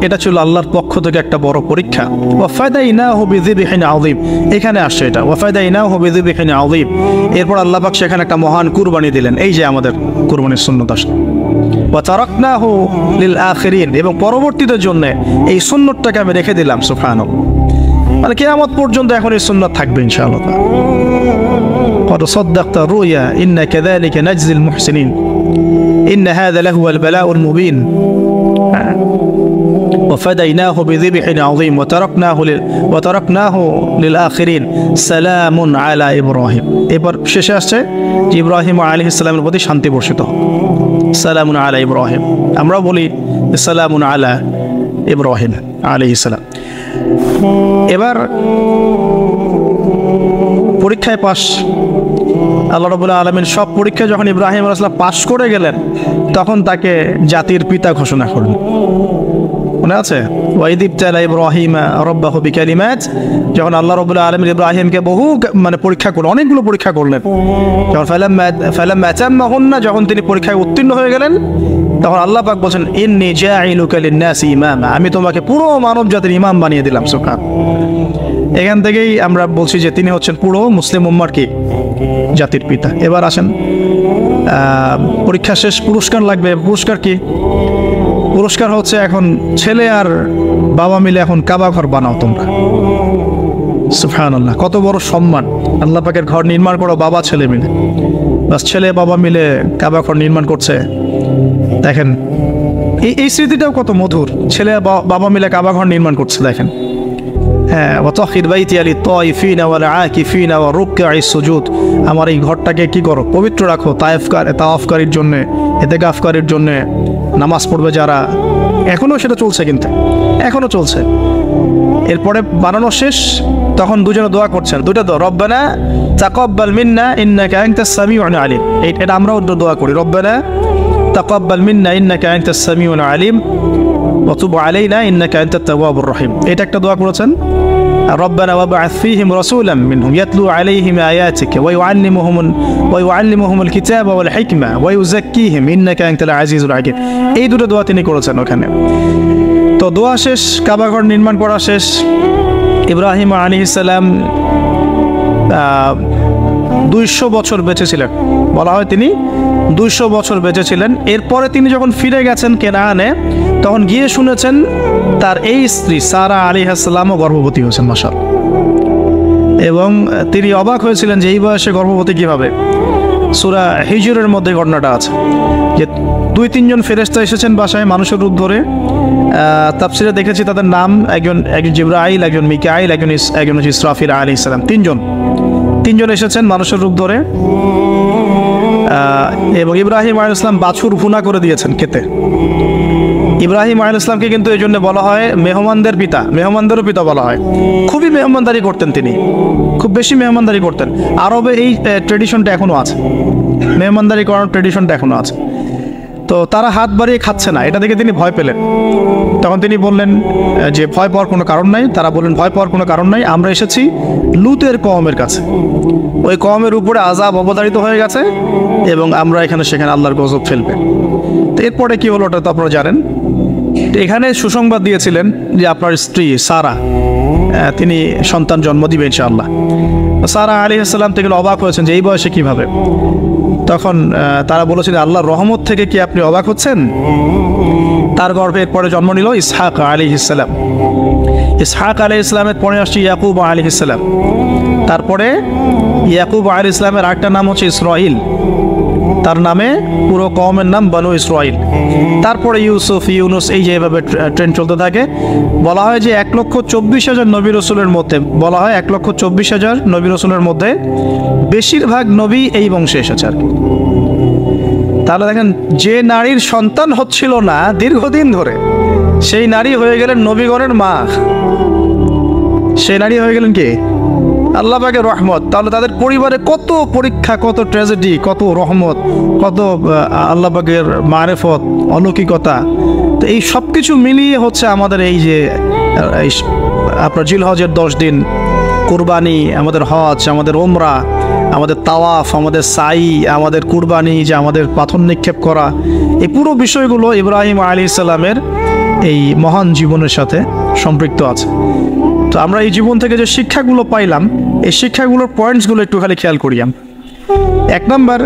এটা ছিল আল্লাহর পক্ষ থেকে একটা বড় পরীক্ষা। ওয়াফাদাইনাহু বিযিবহিন আযীম, এখানে আসছে এটা, ওয়াফাদাইনাহু বিযিবহিন আযীম। এরপর আল্লাহ পাক সেখানে একটা মহান কুরবানি দিলেন। এই যে আমাদের কুরবানির সুন্নাত আসলে, ওয়া তারাকনাহু লিল আখিরিন, এবং পরবর্তীদের জন্য এই সুন্নতটাকে আমি রেখে দিলাম। সুবহানাল্লাহ, মানে কিয়ামত পর্যন্ত এখন এই সুন্নাত থাকবে ইনশাআল্লাহ। কদ সাদ্দাকতা রুইয়া ইন্না কাযালিকা নাজজিল মুহসিনিন ইন্না হাযা লাহুয়াল বালাউল মুবিন وفديناه بذبح عظيم وتركناه للآخرين سلام على إبراهيم। এবার শেষে আসছে যে ইব্রাহিম আলাইহিস সালামের প্রতি শান্তি বর্ষিত, সালামুন আলা ইব্রাহিম। আমরা বলি সালামুন আলা ইব্রাহিম আলাইহিস সালাম। এবার পরীক্ষায় পাস, আল্লাহ রাব্বুল আলামিন সব পরীক্ষা যখন ইব্রাহিম আলাইহিস সালাম পাশ করে গেলেন, তখন তাকে জাতির পিতা ঘোষণা করলেন। মনে আছে? ওয়াইদ ইবতালা ইব্রাহিমা রাব্বাহু বিকালিমাত, যখন আল্লাহ রাব্বুল আলামিন ইব্রাহিমকে বহু পরীক্ষা করলেন, অনেকগুলো পরীক্ষা করলেন। যখন ফালাম্মা আতাম্মাহুন্না, যখন তিনি পরীক্ষায় উত্তীর্ণ হয়ে গেলেন, তখন আল্লাহ পাক বলেন ইন্নী জাইলুকা লিন-নাসি ইমামা, আমি তোমাকে পুরো মানব জাতির ইমাম বানিয়ে দিলাম। সুবহান। এখান থেকেই আমরা বলছি যে তিনি হচ্ছেন পুরো মুসলিম উম্মার কি জাতির পিতা। এবার আসেন, পরীক্ষা শেষ, পুরস্কার লাগবে। পুরস্কার কি? পুরস্কার হচ্ছে এখন ছেলে আর বাবা মিলে এখন কাবা ঘর বানাও তোমরা। সুবহানাল্লাহ, কত বড় সম্মান! আল্লাহ পাকের ঘর নির্মাণ করো বাবা ছেলে মিলে। বাস ছেলে বাবা মিলে কাবা ঘর নির্মাণ করছে। দেখেন এই স্মৃতিটাও কত মধুর, ছেলে বাবা মিলে কাবা ঘর নির্মাণ করছে। দেখেন, হ্যাঁ, ওয়াতাখির বাইতি লিত-তাইফিনা ওয়াল আকিফিনা ওয়া রুকআইস সুজুদ, আমার এই ঘরটাকে কি করো? পবিত্র রাখো। তাওয়াফকারীর জন্য, ইতিকাফকারীর জন্য, নামাজ পড়বে যারা। এখনো সেটা চলছে, কিন্তু এখনো চলছে। এরপরে বানানো শেষ, তখন দুজনে দোয়া করছেন, দুইটা দোয়া, রব্বানা তাকাব্বাল মিন্না ইন্নাকা আনতাস সামিউল আলিম। এটা আমরাও দোয়া করি, রব্বানা তাকাব্বাল মিন্না ইন্নাকা আনতাস সামিউল আলিম ওয়া তুব আলাইনা ইন্নাকা আনতাত তাওয়াবুর রহিম। এটা একটা দোয়া করেছেন। রব্বানা ওয়াবআথ ফীহিম রাসূলাম মিনহুম ইয়াতলু আলাইহিম আয়াতিকা ওয়া ইউআল্লিমুহুমুল কিতাবা ওয়াল হিকমা ওয়া ইউযাক্কিহিম ইন্নাকা আনতাল আজিজুল হাকীম। এই দুটো দোয়া তিনি করেছেন ওখানে। তো দোয়া শেষ, কাবা ঘর নির্মাণ করা শেষ। ইব্রাহিম আলাইহিস সালাম 200 বছর বেঁচে ছিলেন। বলা হয় তিনি 200 বছর বেঁচে ছিলেন। এরপরে তিনি যখন ফিরে গেছেন কেনানে, তখন গিয়ে শুনেছেন তার এই স্ত্রী সারা আলাইহিস সালামও গর্ভবতী হয়েছেন। মাশাআল্লাহ। এবং তিনি অবাক হয়েছিলেন যে এই বয়সে গর্ভবতী কিভাবে। সূরা হিজরের মধ্যে ঘটনাটা আছে যে 2-3 জন ফেরেশতা এসেছেন বাসায় মানুষের রূপ ধরে। তাফসিরে দেখেছি তাদের নাম, একজন জিবরাইল, একজন মিকাইল, একজন ইসরাফিল আলাইহিস সালাম। তিনজন এসেছেন মানুষের রূপ ধরে। এবং ইব্রাহিম আলাইহিস সালাম বাছুর ভুনা করে দিয়েছেন খেতে। ইব্রাহিম আলাইহিস সালামকে কিন্তু এই জন্য বলা হয় মেহমানদের পিতা, মেহমানদেরও পিতা বলা হয়। খুবই মেহমানদারি করতেন তিনি, খুব বেশি মেহমানদারি করতেন। আরবে এই ট্রেডিশনটা এখনো আছে, মেহমানদারি করার ট্রেডিশনটা এখনো আছে। তো তারা হাত বাড়িয়ে খাচ্ছে না, এটা দেখে তিনি ভয় পেলেন। তখন তিনি বললেন যে ভয় পাওয়ার কোনো কারণ নাই। তারা বললেন ভয় পাওয়ার কোনো কারণ নাই, আমরা এসেছি লুতের কওমের কাছে। ওই কওমের উপরে আযাব অবতারিত হয়ে গেছে এবং আমরা সেখানে আল্লাহর গজব ফেলবে। তো এরপরে কি হলো ওটা তো আপনারা জানেন। এখানে সুসংবাদ দিয়েছিলেন যে আপনার স্ত্রী সারা, তিনি সন্তান জন্ম দিবে ইনশাআল্লাহ। সারা আলাইহিস সালাম থেকে অবাক হয়েছেন যে এই বয়সে কিভাবে। তখন তারা বলেছিল আল্লাহর রহমত থেকে কি আপনি অবাক হচ্ছেন? তার গর্ভে এরপরে জন্ম নিল ইসহাক আলাইহিস সালাম। ইসহাক আলাইহিস সালামের পরে আসছে ইয়াকুব আলাইহিস সালাম। তারপরে ইয়াকুব আলাইহিস সালামের আরেকটা নাম হচ্ছে ইসরাইল, তার নামে পুরো কওমের নাম বনু ইসরাইল। তারপরে ইউসুফ, ইউনুস, এই যে এভাবে ট্রেন চলতে থাকে। বলা হয় যে 1,24,000 নবী রসুলের মধ্যে, বলা হয় 1,24,000 নবী রসুলের মধ্যে বেশিরভাগ নবী এই বংশে এসেছে আর কি। তাহলে দেখেন, যে নারীর সন্তান হচ্ছিল না দীর্ঘদিন ধরে, সেই নারী হয়ে গেলেন নবীগণের মা। সেই নারী হয়ে গেলেন কি? আল্লাহ পাকের রহমত। তাহলে তাদের পরিবারে কত পরীক্ষা, কত ট্র্যাজেডি, কত রহমত, কত আল্লাহ পাকের মারেফত, অলৌকিকতা। তো এই সব কিছু মিলিয়ে হচ্ছে আমাদের এই যে আপনার জিলহজের 10 দিন, কুরবানি, আমাদের হজ, আমাদের ওমরা, আমাদের তাওয়াফ, আমাদের সাই, আমাদের কুরবানি, যে আমাদের পাথর নিক্ষেপ করা, এই পুরো বিষয়গুলো ইব্রাহিম আলাইহিস সালামের এই মহান জীবনের সাথে সম্পৃক্ত আছে। তো আমরা এই জীবন থেকে যে শিক্ষাগুলো পাইলাম, এই শিক্ষাগুলোর পয়েন্টসগুলো একটু খালি খেয়াল করি। 1 নম্বর,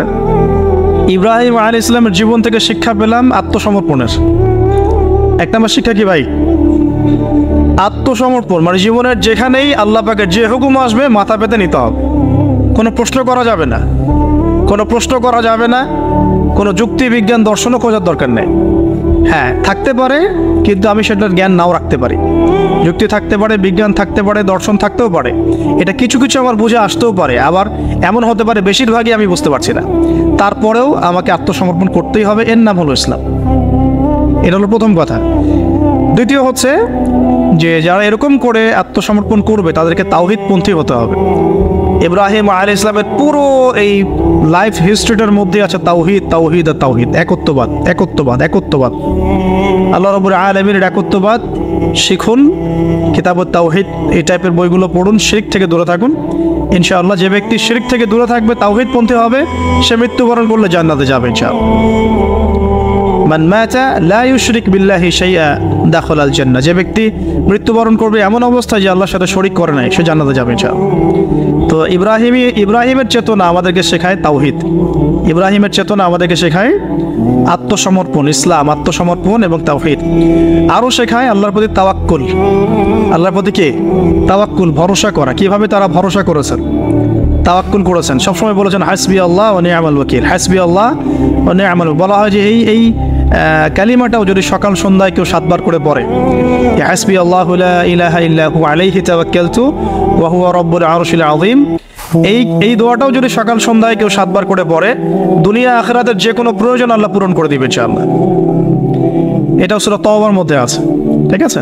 ইব্রাহিম আলাইহিস সালামের জীবন থেকে শিক্ষা পেলাম আত্মসমর্পণের। 1 নম্বর শিক্ষা কি ভাই? আত্মসমর্পণ। মানে জীবনের যেখানেই আল্লাহ পাকের যে হুকুম আসবে মাথা পেতে নিতে হবে, কোনো প্রশ্ন করা যাবে না, কোনো প্রশ্ন করা যাবে না, কোনো যুক্তি বিজ্ঞান দর্শনও খোঁজার দরকার নেই। হ্যাঁ, থাকতে পারে, কিন্তু আমি সেটার জ্ঞান নাও রাখতে পারি। যুক্তি থাকতে পারে, বিজ্ঞান থাকতে পারে, দর্শন থাকতেও পারে, এটা কিছু কিছু আমার বুঝে আসতেও পারে। আবার এমন হতে পারে বেশিরভাগই আমি বুঝতে পারছি না, তারপরেও আমাকে আত্মসমর্পণ করতেই হবে। এর নাম হলো ইসলাম। এটা হলো প্রথম কথা। দ্বিতীয় হচ্ছে যে যারা এরকম করে আত্মসমর্পণ করবে তাদেরকে তাওহীদপন্থী হতে হবে। ইব্রাহিম আলাইহিস সালামের পুরো এই লাইফ হিস্ট্রিটার মধ্যে আছে তাওহীদ, তাওহীদ আর তাওহীদ, একত্ববাদ, একত্ববাদ, একত্ববাদ। আল্লাহ রাব্বুল আলামিনের একত্ববাদ শিখুন, কিতাবুত তাওহীদ এই টাইপের বইগুলো পড়ুন, শিরক থেকে দূরে থাকুন। ইনশাআল্লাহ যে ব্যক্তি শিরক থেকে দূরে থাকবে, তাওহীদপন্থী হবে, সে মৃত্যুবরণ করলে জান্নাতে যাবে ইনশাআল্লাহ। মান মাতা লা ইউশরিক বিল্লাহি শাইআ দাখালাল জান্নাহ, যে ব্যক্তি মৃত্যুবরণ করবে এমন অবস্থায় যে আল্লাহর সাথে শরীক করে নাই, সে জান্নাতে যাবে ইনশাআল্লাহ। তো ইব্রাহিমের চেতনা আমাদেরকে শেখায় তাওহীদ, ইব্রাহিমের চেতনা আমাদেরকে শেখায় আত্মসমর্পণ, ইসলাম, আত্মসমর্পণ এবং তাওহীদ। আরও শেখায় আল্লাহর প্রতি তাওয়াক্কুল, আল্লাহর প্রতি কি তাওয়াক্কুল, ভরসা করা। কিভাবে তারা ভরসা করেছেন, তাওয়াক্কুল করেছেন, সবসময় বলেছেন হাসবি আল্লাহ ওয়া নি'মাল ওয়াকিল, হাসবি আল্লাহ ওয়া নি'মাল। বলা হয় যে এই কালিমাটাও যদি সকাল সন্ধ্যায় কেউ 7 বার করে পড়ে, হাসবি আল্লাহু লা ইলাহা ইল্লা হু আলাইহি তাওয়াক্কালতু ওয়া হুয়া রাব্বুল আরশিল আযীম, এই দোয়াটাও যদি সকাল সন্ধ্যায় কেউ 7 বার করে পড়ে, দুনিয়া আখিরাতের যে কোনো প্রয়োজন আল্লাহ পূরণ করে দিবে ইনশাআল্লাহ। এটাও সূরা তাওবার মধ্যে আছে, ঠিক আছে।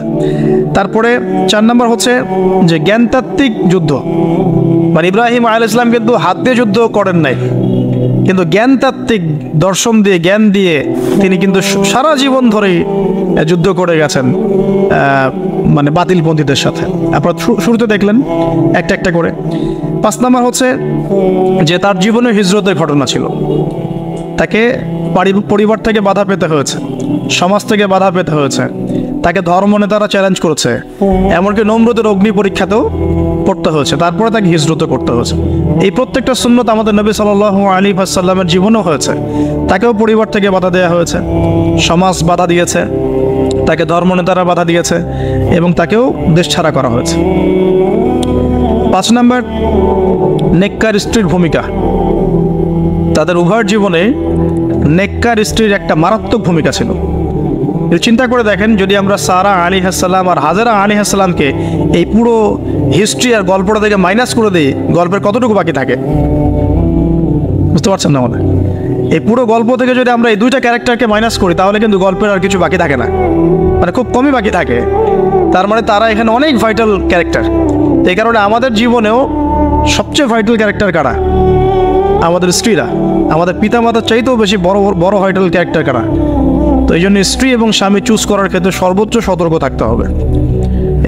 তারপরে 4 নম্বর হচ্ছে যে জ্ঞানতাত্ত্বিক যুদ্ধ। মানে ইব্রাহিম আলাইহিস সালাম কিন্তু হাত দিয়ে যুদ্ধ করেন নাই, কিন্তু জ্ঞানতাত্ত্বিক দর্শন দিয়ে, জ্ঞান দিয়ে তিনি কিন্তু সারা জীবন ধরেই যুদ্ধ করে গেছেন মানে বাতিলপন্থীদের সাথে। আপনারা শুরুতে দেখলেন একটা একটা করে। 5 নম্বর হচ্ছে যে তার জীবনে হিজরতের ঘটনা ছিল, তাকে পরিবার থেকে বাধা পেতে হয়েছে, সমাজ থেকে বাধা পেতে হয়েছে, তাকে ধর্মনেতারা চ্যালেঞ্জ করেছে, এমনকি নমরুদের অগ্নি পরীক্ষাতেও পড়তে হয়েছে, তারপরে তাকে হিজরত করতে হয়েছে। এই প্রত্যেকটা সুন্নত আমাদের নবী সাল্লাল্লাহু আলাইহি ওয়াসাল্লামের জীবনেও হয়েছে। তাকেও পরিবার থেকে বাধা দেওয়া হয়েছে, সমাজ বাধা দিয়েছে, তাকে ধর্মনেতারা বাধা দিয়েছে এবং তাকেও দেশ ছাড়া করা হয়েছে। 5 নম্বর নেককার স্ত্রীর ভূমিকা। তাদের উভয়ের জীবনে নেককার স্ত্রীর একটা মারাত্মক ভূমিকা ছিল। চিন্তা করে দেখেন, যদি আমরা সারা আলাইহিস সালাম আর হাজেরা আলাইহিস সালামকে এই পুরো হিস্ট্রি আর গল্পটা থেকে মাইনাস করে দিই, গল্পের কতটুকু বাকি থাকে বুঝতে পারছেন না? মানে এই পুরো গল্প থেকে যদি আমরা এই 2টা ক্যারেক্টারকে মাইনাস করি, তাহলে কিন্তু গল্পের আর কিছু বাকি থাকে না, মানে খুব কমই বাকি থাকে। তার মানে তারা এখানে অনেক ভাইটাল ক্যারেক্টার। এই কারণে আমাদের জীবনেও সবচেয়ে ভাইটাল ক্যারেক্টার কারা? আমাদের স্ত্রীরা। আমাদের পিতামাতার চাইতেও বেশি বড় ভাইটাল ক্যারেক্টার কারা? তো এই জন্য স্ত্রী এবং স্বামী চুজ করার ক্ষেত্রে সর্বোচ্চ সতর্ক থাকতে হবে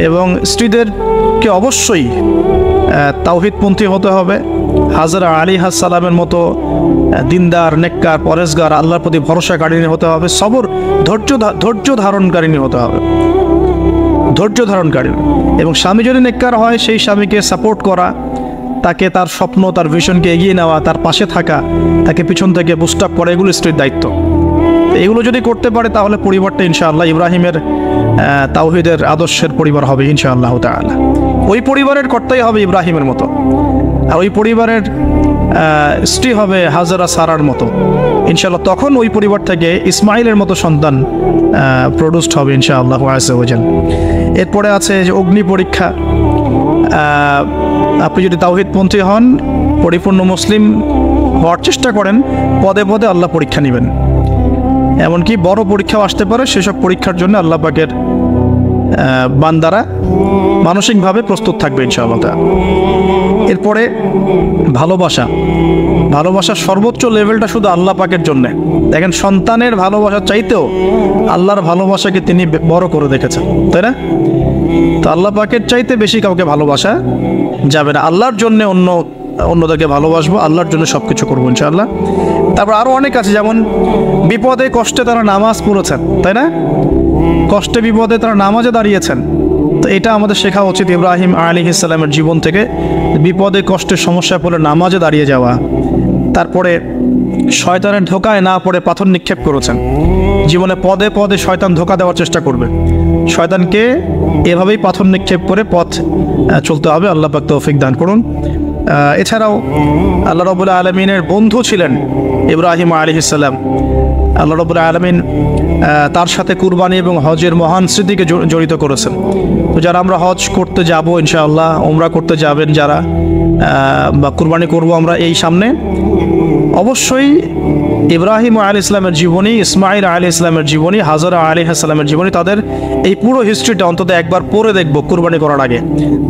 এবং স্ত্রীদেরকে অবশ্যই তাওহীদপন্থী হতে হবে। হাজরা আলাইহিস সালামের মতো দিনদার, নেককার, পরেজগার, আল্লাহর প্রতি ভরসাকারিণী হতে হবে। সবর, ধৈর্য ধারণকারিণী হতে হবে, ধৈর্য ধারণকারিণী। এবং স্বামী যদি নেককার হয়, সেই স্বামীকে সাপোর্ট করা, তাকে তার স্বপ্ন, তার ভিশনকে এগিয়ে নেওয়া, তার পাশে থাকা, তাকে পিছন থেকে বুস্ট আপ করা, এগুলো স্ত্রীর দায়িত্ব। এগুলো যদি করতে পারে তাহলে পরিবারটা ইনশাআল্লাহ ইব্রাহিমের তাওহীদের আদর্শের পরিবার হবে ইনশাআল্লাহ তাআলা। ওই পরিবারের কর্তাই হবে ইব্রাহিমের মতো, আর ওই পরিবারের স্ত্রী হবে হাজেরা সারার মতো ইনশাআল্লাহ। তখন ওই পরিবার থেকে ইসমাইলের মতো সন্তান প্রডিউসড হবে ইনশাআল্লাহ আযজা ওয়া জাল। এরপরে আছে যে অগ্নি পরীক্ষা। আপনি যদি তাওহীদপন্থী হন, পরিপূর্ণ মুসলিম হওয়ার চেষ্টা করেন, পদে পদে আল্লাহ পরীক্ষা নেবেন। এমনকি বড় পরীক্ষাও আসতে পারে, সেসব পরীক্ষার জন্য আল্লাহ পাকের বান্দারা মানসিকভাবে প্রস্তুত থাকবে ইনশাআল্লাহ। এরপরে ভালোবাসার সর্বোচ্চ লেভেলটা শুধু আল্লাহ পাকের জন্যে। দেখেন, সন্তানের ভালোবাসার চাইতেও আল্লাহর ভালোবাসাকে তিনি বড় করে দেখেছেন, তাই না? তো আল্লাহ পাকের চাইতে বেশি কাউকে ভালোবাসা যাবে না। আল্লাহর জন্য অন্যদেরকে ভালোবাসবো, আল্লাহর জন্য সব কিছু করবো ইনশাআল্লাহ। তারপর আরও অনেক আছে, যেমন বিপদে কষ্টে তারা নামাজ পড়েছেন, তাই না? কষ্টে বিপদে তারা নামাজে দাঁড়িয়েছেন। তো এটা আমাদের শেখা উচিত ইব্রাহিম আলাইহিস সালামের জীবন থেকে, বিপদে কষ্টে সমস্যা পড়ে নামাজে দাঁড়িয়ে যাওয়া। তারপরে শয়তানের ধোকায় না পড়ে পাথর নিক্ষেপ করেছেন। জীবনে পদে পদে শয়তান ধোকা দেওয়ার চেষ্টা করবে, শয়তানকে এভাবেই পাথর নিক্ষেপ করে পথ চলতে হবে। আল্লাহ পাক তৌফিক দান করুন। এছাড়াও আল্লাহ রাব্বুল আলামিনের বন্ধু ছিলেন ইব্রাহিম আলাইহিস সালাম। আল্লাহ রাব্বুল আলামিন তার সাথে কুরবানি এবং হজের মহান স্মৃতিকে জড়িত করেছেন। তো যারা আমরা হজ করতে যাব ইনশাআল্লাহ, উমরা করতে যাবেন যারা, বা কুরবানি করব আমরা এই সামনে, অবশ্যই ইব্রাহিম আলাইহিস সালামের জীবনী, ইসমাইল আলাইহিস সালামের জীবনী, হাজরা আলাইহিস সালামের জীবনী, তাদের এই পুরো হিস্ট্রিটা অন্তত একবার পড়ে দেখব কুরবানি করার আগে।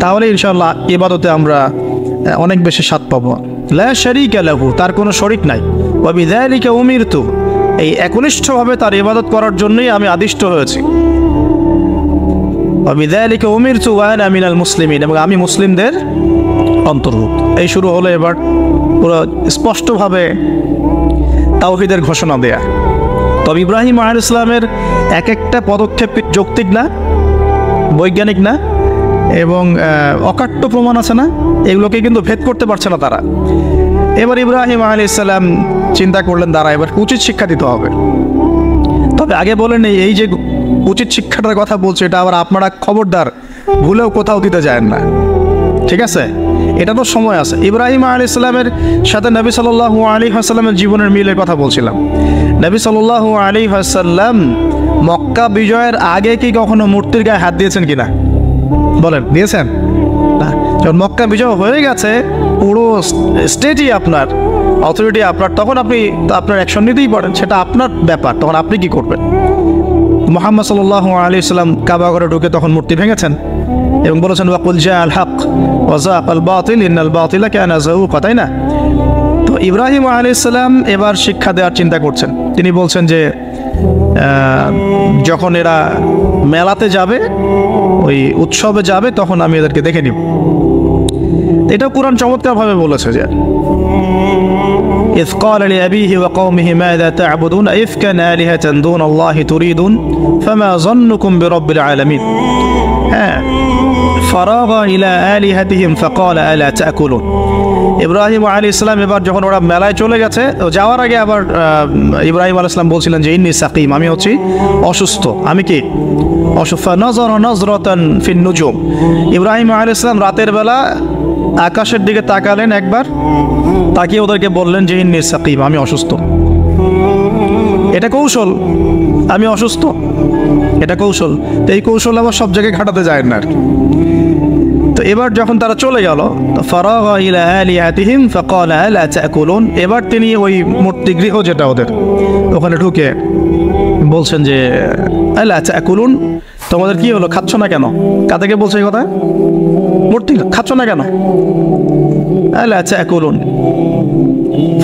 তাহলে ইনশাআল্লাহ ইবাদতে আমরা অনেক বেশি স্বাদ পাবো। লা শারীকা লাহু, তার কোনো শরীক নাই। ওয়া বিযালিকা উমিরতু, এই একনিষ্ঠভাবে তার ইবাদত করার জন্যই আমি আদিষ্ট হয়েছি। ওয়া বিযালিকা উমিরতু ওয়া আনা মিনাল মুসলিমিন, এবং আমি মুসলিমদের অন্তর্ভুক্ত। এই শুরু হলো এবার পুরো স্পষ্টভাবে তাওহীদের ঘোষণা দেয়া। তবে ইব্রাহিম আলাইহিস সালামের এক একটা পদক্ষেপ যৌক্তিক না, বৈজ্ঞানিক না, এবং অকাট্য প্রমাণ আছে না, এগুলোকে কিন্তু ভেদ করতে পারছে না তারা। এবার ইব্রাহিম আলাইহিস সালাম চিন্তা করলেন, দাঁড়া, এবার উচিত শিক্ষা দিতে হবে। তবে আগে বলেন, এই যে উচিত শিক্ষাটার কথা বলছে, এটা আবার আপনারা খবরদার ভুলেও কোথাও দিতে যায় না, ঠিক আছে? এটা তো সময় আছে। ইব্রাহিম আলাইহিস সালামের সাথে নবী সাল্লাল্লাহু আলাইহি ওয়াসাল্লামের জীবনের মিলের কথা বলছিলাম। নবী সাল্লাল্লাহু আলাইহি ওয়াসাল্লাম মক্কা বিজয়ের আগে কি কখনো মূর্তির গায়ে হাত দিয়েছেন কিনা বলেন? দিয়েছেন না। যখন মক্কা বিজয় হয়ে গেছে, পুরো স্টেটই আপনার, অথরিটি আপনার, তখন আপনি আপনার অ্যাকশন নিতেই পারেন, সেটা আপনার ব্যাপার। তখন আপনি কি করবেন? মুহাম্মদ সাল্লাল্লাহু আলাইহি ওয়াসাল্লাম কাবা ঘরে ঢুকে তখন মূর্তি ভেঙেছেন এবং বলেছেন ওয়াকুল জাআল হক ওয়া যাকাল বাতিল ইন্নাল বাতিলা কানা যাহুকা, তাই না? তো ইব্রাহিম আলাইহিস সালাম এবার শিক্ষা দেওয়ার চিন্তা করছেন। তিনি বলছেন যে যখন এরা মেলাতে যাবে, ওই উৎসবে যাবে, তখন আমি এদেরকে দেখে নিব। এটা কুরআন চমৎকারভাবে বলেছে যে إذ قال لأبيه وقومه ماذا تعبدون أئفكا آلهة دون الله تريدون فما ظنكم برب العالمين فراغ إلى آلهتهم فقال ألا تأكلون। ইব্রাহিম আলাইহিস সালাম এবার যখন ওরা মেলায় চলে গেছে, যাওয়ার আগে আবার ইব্রাহিম আলাইহিস সালাম বলছিলেন যে ইন্নী সাকিম, আমি হচ্ছি অসুস্থ। আমি কি অসুস্থ? নজরা নজরাতান ফিন নুজুম, ইব্রাহিম আলাইহিস সালাম রাতের বেলা আকাশের দিকে তাকালেন একবার, তাকিয়ে ওদেরকে বললেন যে ইন্নী সাকিম, আমি অসুস্থ। এটা কৌশল, আমি অসুস্থ, এটা কৌশল। তো এই কৌশল আবার সব জায়গায় ঘাটাতে যায় না আর কি। তো এবার যখন তারা চলে গেল, ফারাগা ইলা আলিহাতিহিম ফাকালা আলা তাকুলুন, এবার তিনি ওই মূর্তিগৃহ যেটা ওদের, ওখানে ঢুকে বলছেন যে আলা তাকুলুন, তোমাদের কি হলো, খাচ্ছ না কেন? কাদেরকে বলছে এই কথা? মূর্তি, খাচ্ছ না কেন? আলা তাকুলুন।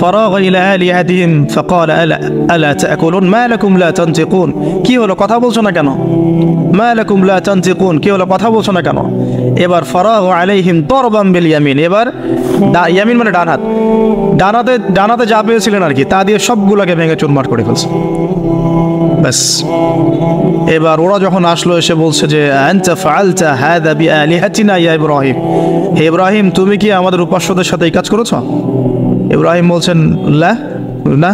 ফারাগা ইলা আলিহাতিহিম ফাকালা আলা তাকুলুন মা লাকুম লা তানতিকুন, কি হলো, কথা বলছো না কেন? মা লাকুম লা তানতিকুন, কি হলো, কথা বলছো না কেন? এবার ফারাগা আলাইহিম দরবান বিল ইয়ামিন, এবার ইয়ামিন মানে ডান হাত, ডানাতে যা পেয়েছিলেন আর কি, তা দিয়ে সবগুলোকে ভেঙে চুরমার করে ফেলছে। ব্যাস, এবার ওরা যখন আসলো এসে বলছে যে আনতা ফাআলতা হাযা বিআলিহাতিনা ইয়া ইব্রাহিম, হে ইব্রাহিম, তুমি কি আমাদের উপাস্যদের সাথে এই কাজ করেছো? ইব্রাহিম বলছেন লা, না,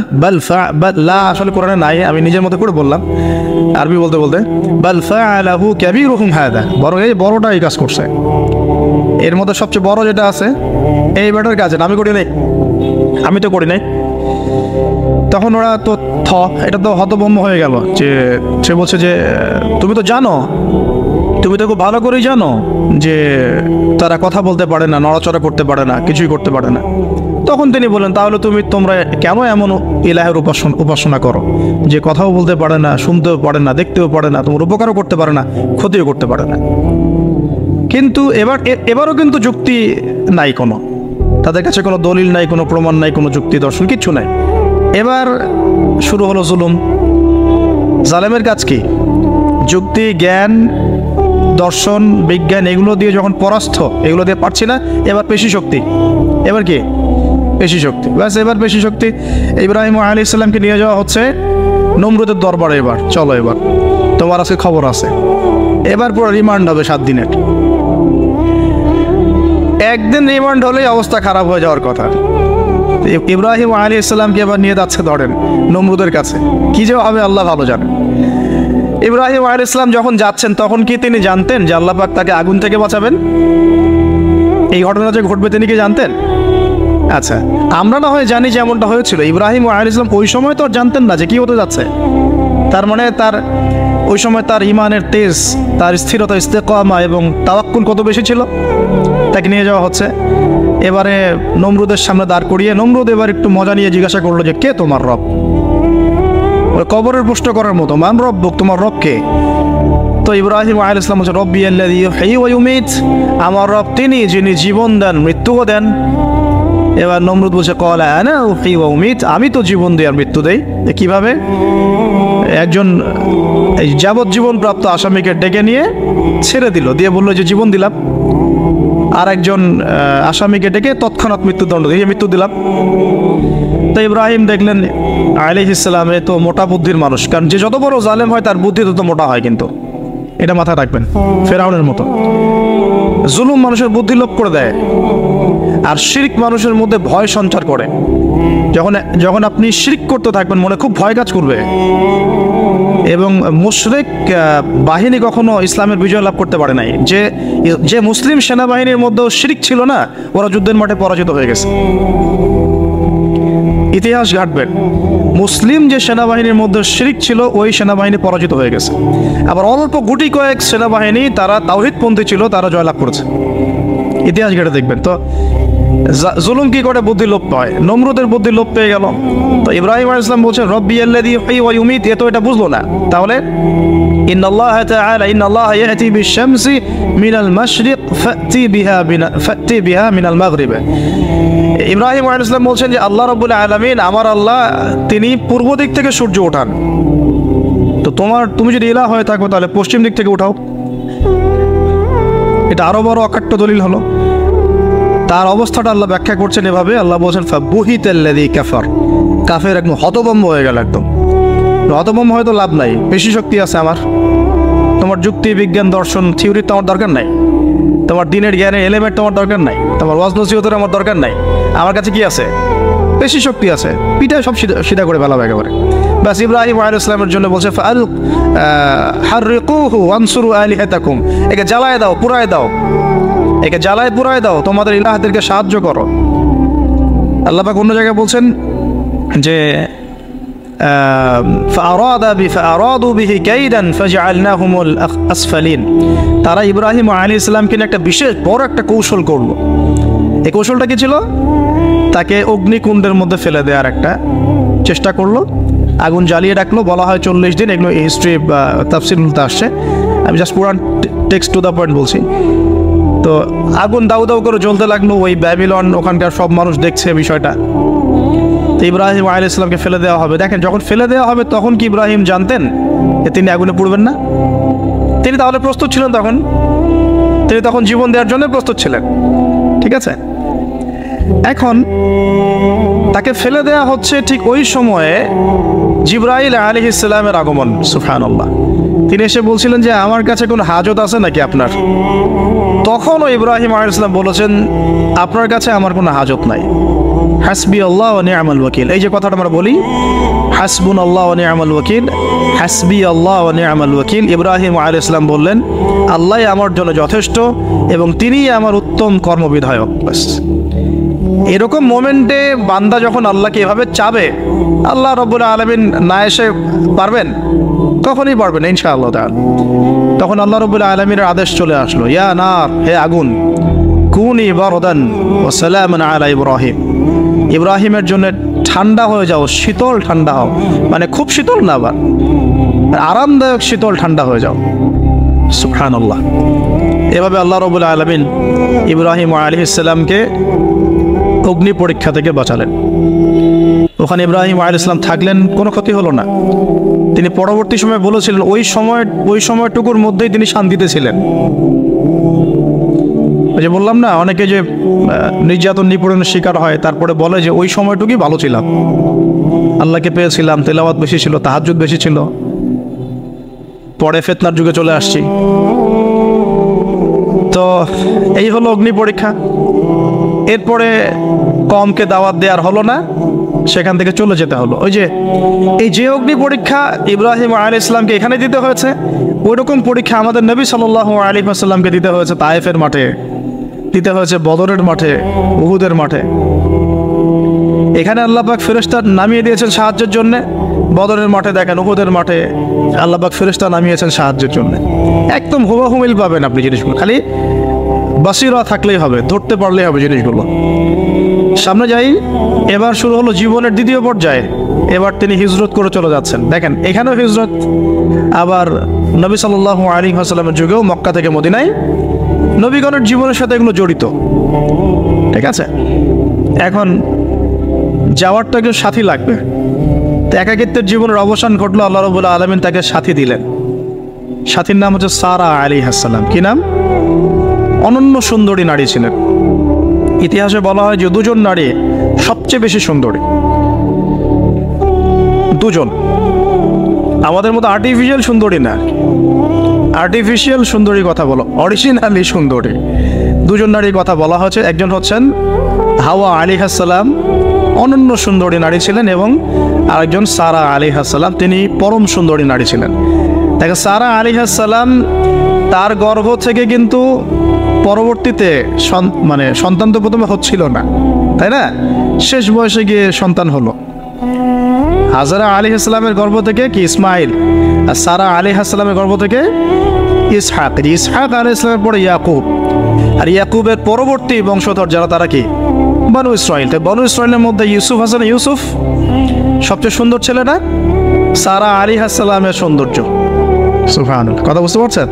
লা আসলে কোরআনে নাই, আমি নিজের মতো করে বললাম আরবি বলতে বলতে। বাল ফাআলাহু কাবীরুহুম হাযা, বরং এই বড়টা এই কাজ করছে, এর মধ্যে সবচেয়ে বড় যেটা আছে এই ব্যাটার কাজ, আমি করি নাই, আমি তো করি নাই। তখন ওরা তো এটা তো হতভম্ব হয়ে গেল, যে সে বলছে যে তুমি তো জানো, তুমি তো খুব ভালো করেই জানো যে তারা কথা বলতে পারে না, নড়াচড়া করতে পারে না, কিছুই করতে পারে না। তখন তিনি বলেন, তাহলে তোমরা কেন এমন ইলাহের উপাসনা করো যে কথাও বলতে পারে না, শুনতেও পারে না, দেখতেও পারে না, তোমার উপকারও করতে পারে না, ক্ষতিও করতে পারে না। কিন্তু এবারও কিন্তু যুক্তি নাই, কোনো তাদের কাছে কোনো দলিল নাই, কোনো প্রমাণ নাই, কোনো যুক্তি দর্শন কিচ্ছু নাই। এবার শুরু হলো জুলুম। জালেমের কাজ কি? যুক্তি, জ্ঞান, দর্শন, বিজ্ঞান এগুলো দিয়ে যখন পরাস্ত, এগুলো দিয়ে পারছি না, এবার পেশি শক্তি। এবার কি? পেশি শক্তি। ব্যাস, এবার পেশি শক্তি। ইব্রাহিম আলাইহিস সালামকে নিয়ে যাওয়া হচ্ছে নমরুদের দরবারে। এবার চলো, এবার তোমার আজকে খবর আছে। এবার পুরো রিমান্ড হবে 7 দিনের। একদিন রিমান্ড হলেই অবস্থা খারাপ হয়ে যাওয়ার কথা। ইব্রাহিম আলাইহিস সালামকে এবার নিয়ে যাচ্ছে ধরেন নমরুদের কাছে, কি যে হবে আল্লাহ ভালো জানেন। ইব্রাহিম আলাইহিস সালাম যখন যাচ্ছেন, তখন কি তিনি জানতেন যে আল্লাহ পাক তাকে আগুন থেকে বাঁচাবেন? এই ঘটনা যে ঘটবে তিনি কি জানতেন? আচ্ছা, আমরা না হয় জানি যে এমনটা হয়েছিল। ইব্রাহিম আলাইহিস সালাম ওই সময় তো জানতেন না যে কি হতে যাচ্ছে। তার মানে তার ওই সময় তার ইমানের তেজ, তার স্থিরতা, ইস্তেকামা এবং তাওয়াক্কুল কত বেশি ছিল। তাকে নিয়ে যাওয়া হচ্ছে এবারে নমরুদের সামনে দাঁড় করিয়ে। নমরুদ এবার একটু মজা নিয়ে জিজ্ঞাসা করলো যে কে তোমার রব? ওই কবরের প্রশ্ন করার মতো, মান রব্বুক, তোমার রব কে? তো ইব্রাহিম আলাইহিস সালাম বলেন রব্বি আল্লাযী ইউহয়ী ওয়া ইউমীত, আমার রব তিনি যিনি জীবন দেন মৃত্যুও দেন। এবার নমরুদ বলছে ক্বালা আনা উহয়ী ওয়া উমীত, আমি তো জীবন দিই আর মৃত্যু দেই। কিভাবে? একজন এই যাবজ্জীবন প্রাপ্ত আসামিকে ডেকে নিয়ে ছেড়ে দিল, দিয়ে বললো যে জীবন দিলাম। আর একজন আসামিকে ডেকে তৎক্ষণাৎ মৃত্যুদণ্ড দিয়ে মৃত্যু দিলাম। তো ইব্রাহিম দেখলেন আলাইহিস সালাম এ তো মোটা বুদ্ধির মানুষ, কারণ যে যত বড় জালেম হয় তার বুদ্ধি তত মোটা হয়, কিন্তু এটা মাথায় রাখবেন। ফেরাউনের মতো জুলুম মানুষের বুদ্ধি লোপ করে দেয়, আর শিরক মানুষের মধ্যে ভয় সঞ্চার করে। যখন আপনি শিরক করতে থাকবেন মনে খুব ভয় কাজ করবে, এবং মুশরিক বাহিনী কখনো ইসলামের বিজয় লাভ করতে পারে নাই। যে মুসলিম সেনাবাহিনীর মধ্যেও শিরক ছিল না, ওরা যুদ্ধের মাঠে পরাজিত হয়ে গেছে। ইতিহাস ঘাটবেন, মুসলিম যে সেনাবাহিনীর মধ্যে শিরক ছিল ওই সেনাবাহিনী পরাজিত হয়ে গেছে। আবার অল্প গুটি কয়েক সেনাবাহিনী তারা তাওহীদপন্থী ছিল, তারা জয়লাভ করেছে। ইতিহাস ঘেটে দেখবেন। তো জুলুম কি করে? বুদ্ধি লোপ পায়। নমরুদের বুদ্ধি লোপ পেয়ে গেল। তো ইব্রাহিম আলাইহিস সালাম বলছেন রব্বি আল্লাযী ইউহয়ী ওয়া ইউমীত, এ তো এটা বুঝলো না। তাহলে ইন্নাল্লাহা তাআলা ইন্নাল্লাহা ইয়াতি বিশ-শামসি মিনাল মাশরিক ফাতি বিহা মিনাল মাগরিব। ইব্রাহিম আলাইহিস সালাম বলছেন যে আল্লাহ রাব্বুল আলামিন, আমার আল্লাহ তিনি পূর্ব দিক থেকে সূর্য ওঠান। তো তুমি যদি ইলাহ হয়ে থাকো তাহলে পশ্চিম দিক থেকে উঠাও। এটা আরো বড় অকাট্য দলিল হলো। তার অবস্থাটা আল্লাহ ব্যাখ্যা করছেন এভাবে, আল্লাহ বলছেন ফাবুহিতাল্লাযী কাফার, কাফের একদম হতভম্ব হয়ে গেল। একদম হতভম্ব হয়তো লাভ নাই, বেশি শক্তি আছে আমার। তোমার যুক্তি বিজ্ঞান দর্শন থিওরি তো আমার দরকার নাই, তোমার দিনের জ্ঞানের এলিমেন্ট তোমার দরকার নাই, তোমার ওয়াজ নসিহতের আমার দরকার নাই। আমার কাছে কি আছে? বেশি শক্তি আছে, পিঠায় সব সিধা করে ফেলাবে একেবারে। বাস ইব্রাহিম আলাইহিস সালামের জন্য বলছে ফাল হাররিকুহু ওয়ানসুরু আলিহাতাকুম, একে জ্বালায় দাও, পুরায় দাও, একে জ্বালায় পুরায় দাও, তোমাদের ইলাহদেরকে সাহায্য করো। আল্লাহ পাক অন্য জায়গায় বলছেন যে ফাআরাদু বিহি কাইদান ফাজআলনাহুমুল আসফালিন, তারা ইব্রাহিম আলাইহিস সালামকে নিয়ে একটা বিশেষ বড় একটা কৌশল করলো। এই কৌশলটা কি ছিল? তাকে অগ্নিকুণ্ডের মধ্যে ফেলে দেওয়ার একটা চেষ্টা করলো, আগুন জ্বালিয়ে রাখলো। বলা হয় 40 দিন, এগুলো হিস্ট্রি তাফসীরুলতে আসছে, আমি জাস্ট পুরান টেক্সট টু দ্য পয়েন্ট বলছি। তো আগুন দাউ দাউ করে জ্বলতে লাগলো, ওই ব্যাবিলন ওখানকার সব মানুষ দেখছে বিষয়টা। তো ইব্রাহিম আলাইহিস সালামকে ফেলে দেওয়া হবে। দেখেন, যখন ফেলে দেওয়া হবে তখন কি ইব্রাহিম জানতেন যে তিনি আগুনে পুড়বেন না? তিনি তাহলে প্রস্তুত ছিলেন, তিনি তখন জীবন দেওয়ার জন্য প্রস্তুত ছিলেন। ঠিক আছে, এখন তাকে ফেলে দেওয়া হচ্ছে, ঠিক ওই সময়ে জিবরাইল আলাইহিস সালামের আগমন। সুবহানাল্লাহ। তিনি এসে বলছিলেন যে আমার কাছে কোনো হাজত আছে নাকি আপনার? তখনও ইব্রাহিম আলাইহিস সালাম বলেছেন আপনার কাছে আমার কোনো হাজত নাই। হাসবি আল্লাহ ওয়া নি'মাল ওয়াকিল, এই যে কথাটা আমরা বলি হাসবুনাল্লাহ ওয়া নি'মাল ওয়াকিল, হাসবি আল্লাহ ওয়া নি'মাল ওয়াকিল। ইব্রাহিম আলাইহিস সালাম বললেন আল্লাহই আমার জন্য যথেষ্ট এবং তিনিই আমার উত্তম কর্মবিধায়ক। বাস এরকম মোমেন্টে বান্দা যখন আল্লাহকে এভাবে চাবে, আল্লাহ রাব্বুল আলামিন না এসে পারবেন? কখনই পারবেন না ইনশাআল্লাহ তাআলা। তখন আল্লাহ রাব্বুল আলামিনের আদেশ চলে আসলো, ইয়া নার, হে আগুন, কুনি বারদান ওয়া সালামান আলা ইব্রাহিম, ইব্রাহিমের জন্য ঠান্ডা হয়ে যাও, শীতল ঠান্ডা হও, মানে খুব শীতল না, আবার আরামদায়ক শীতল ঠান্ডা হয়ে যাও। সুবহানাল্লাহ। এভাবে আল্লাহ রাব্বুল আলামিন ইব্রাহিম আলাইহিস সালামকে অগ্নি পরীক্ষা থেকে বাঁচালেন। ওখানে ইব্রাহিম আলাইহিস সালাম থাকলেন, কোনো ক্ষতি হলো না। তিনি পরবর্তী সময় বলেছিলেন ওই সময়টুকুর মধ্যেই তিনি শান্তিতে ছিলেন। ওই যে বললাম না, অনেকে যে নির্যাতন নিপীড়নের শিকার হয় তারপরে বলে যে ওই সময়টুকুই ভালো ছিলাম, আল্লাহকে পেয়েছিলাম, তেলাওয়াত বেশি ছিল, তাহাজ্জুদ বেশি ছিল, পরে ফিতনার যুগে চলে আসছি। তো এই হলো অগ্নি পরীক্ষা। এরপরে কমকে দাওয়াত দেওয়ার হলো না, সেখান থেকে চলে যেতে হলো। এই যে অগ্নি পরীক্ষা ইব্রাহিম আলাইহিস সালামকে এখানে দিতে হয়েছে, ওই রকম পরীক্ষা আমাদের নবী সাল্লাল্লাহু আলাইহি ওয়াসাল্লামকে দিতে হয়েছে তায়েফের মাঠে, দিতে হয়েছে বদরের মাঠে, উহুদের মাঠে। এখানে আল্লাহ পাক ফেরেশতা নামিয়ে দিয়েছেন সাহায্যের জন্য, বদরের মাঠে দেখেন, উহুদের মাঠে আল্লাহ পাক ফেরেশতা নামিয়েছেন সাহায্যের জন্য। একদম হুবাহুমিল পাবেন আপনি জিনিসগুলো, খালি বাসিরা থাকলেই হবে, ধরতে পারলেই হবে জিনিসগুলো। সামনে যাই, এবার শুরু হলো জীবনের দ্বিতীয় পর্যায়ে। এবার তিনি হিজরত করে চলে যাচ্ছেন। দেখেন এখানেও হিজরত, আবার নবী সাল্লাল্লাহু আলাইহি ওয়াসাল্লামের যুগেও মক্কা থেকে মদিনায় নবীগণের জীবনের সাথে এগুলো জড়িত, ঠিক আছে। এখন যাওয়ারটা কেউ সাথী লাগবে, তো একাকিত্বের জীবনের অবসান ঘটলো, আল্লাহ রাব্বুল আলামিন তাকে সাথী দিলেন। সাথীর নাম হচ্ছে সারা আলাইহিস সালাম। কি নাম? অনন্য সুন্দরী নারী ছিলেন। ইতিহাসে বলা হয় যে দুজন নারী সবচেয়ে বেশি সুন্দরী, দুজন। আমাদের মতো আর্টিফিশিয়াল সুন্দরী না, আর্টিফিশিয়াল সুন্দরী কথা বলো, অরিজিনালি সুন্দরী দুজন নারীর কথা বলা হয়েছে। একজন হচ্ছেন হাওয়া আলাইহিস সালাম, অনন্য সুন্দরী নারী ছিলেন, এবং আরেকজন সারা আলাইহিস সালাম, তিনি পরম সুন্দরী নারী ছিলেন। দেখো সারা আলাইহিস সালাম, তার গর্ভ থেকে কিন্তু পরবর্তীতে মানে সন্তান তো প্রথমে হচ্ছিল না, তাই না? শেষ বয়সে গিয়ে সন্তান হলো। হাজারা আলাইহিস সালামের গর্ভ থেকে কি ইসমাইল, আর সারা আলাইহিস সালামের গর্ভ থেকে ইসহাক। ইসহাক আলাইহিস সালামের পরে ইয়াকুব, আর ইয়াকুবের পরবর্তী বংশধর যারা তারা কি বনু ইসরাইল। তো বনু ইসরাইলের মধ্যে ইউসুফ হাসান, ইউসুফ সবচেয়ে সুন্দর ছেলে না? সারা আলাইহিস সালামের সৌন্দর্য, সুবহানাল্লাহ, কথা বুঝতে পারছেন?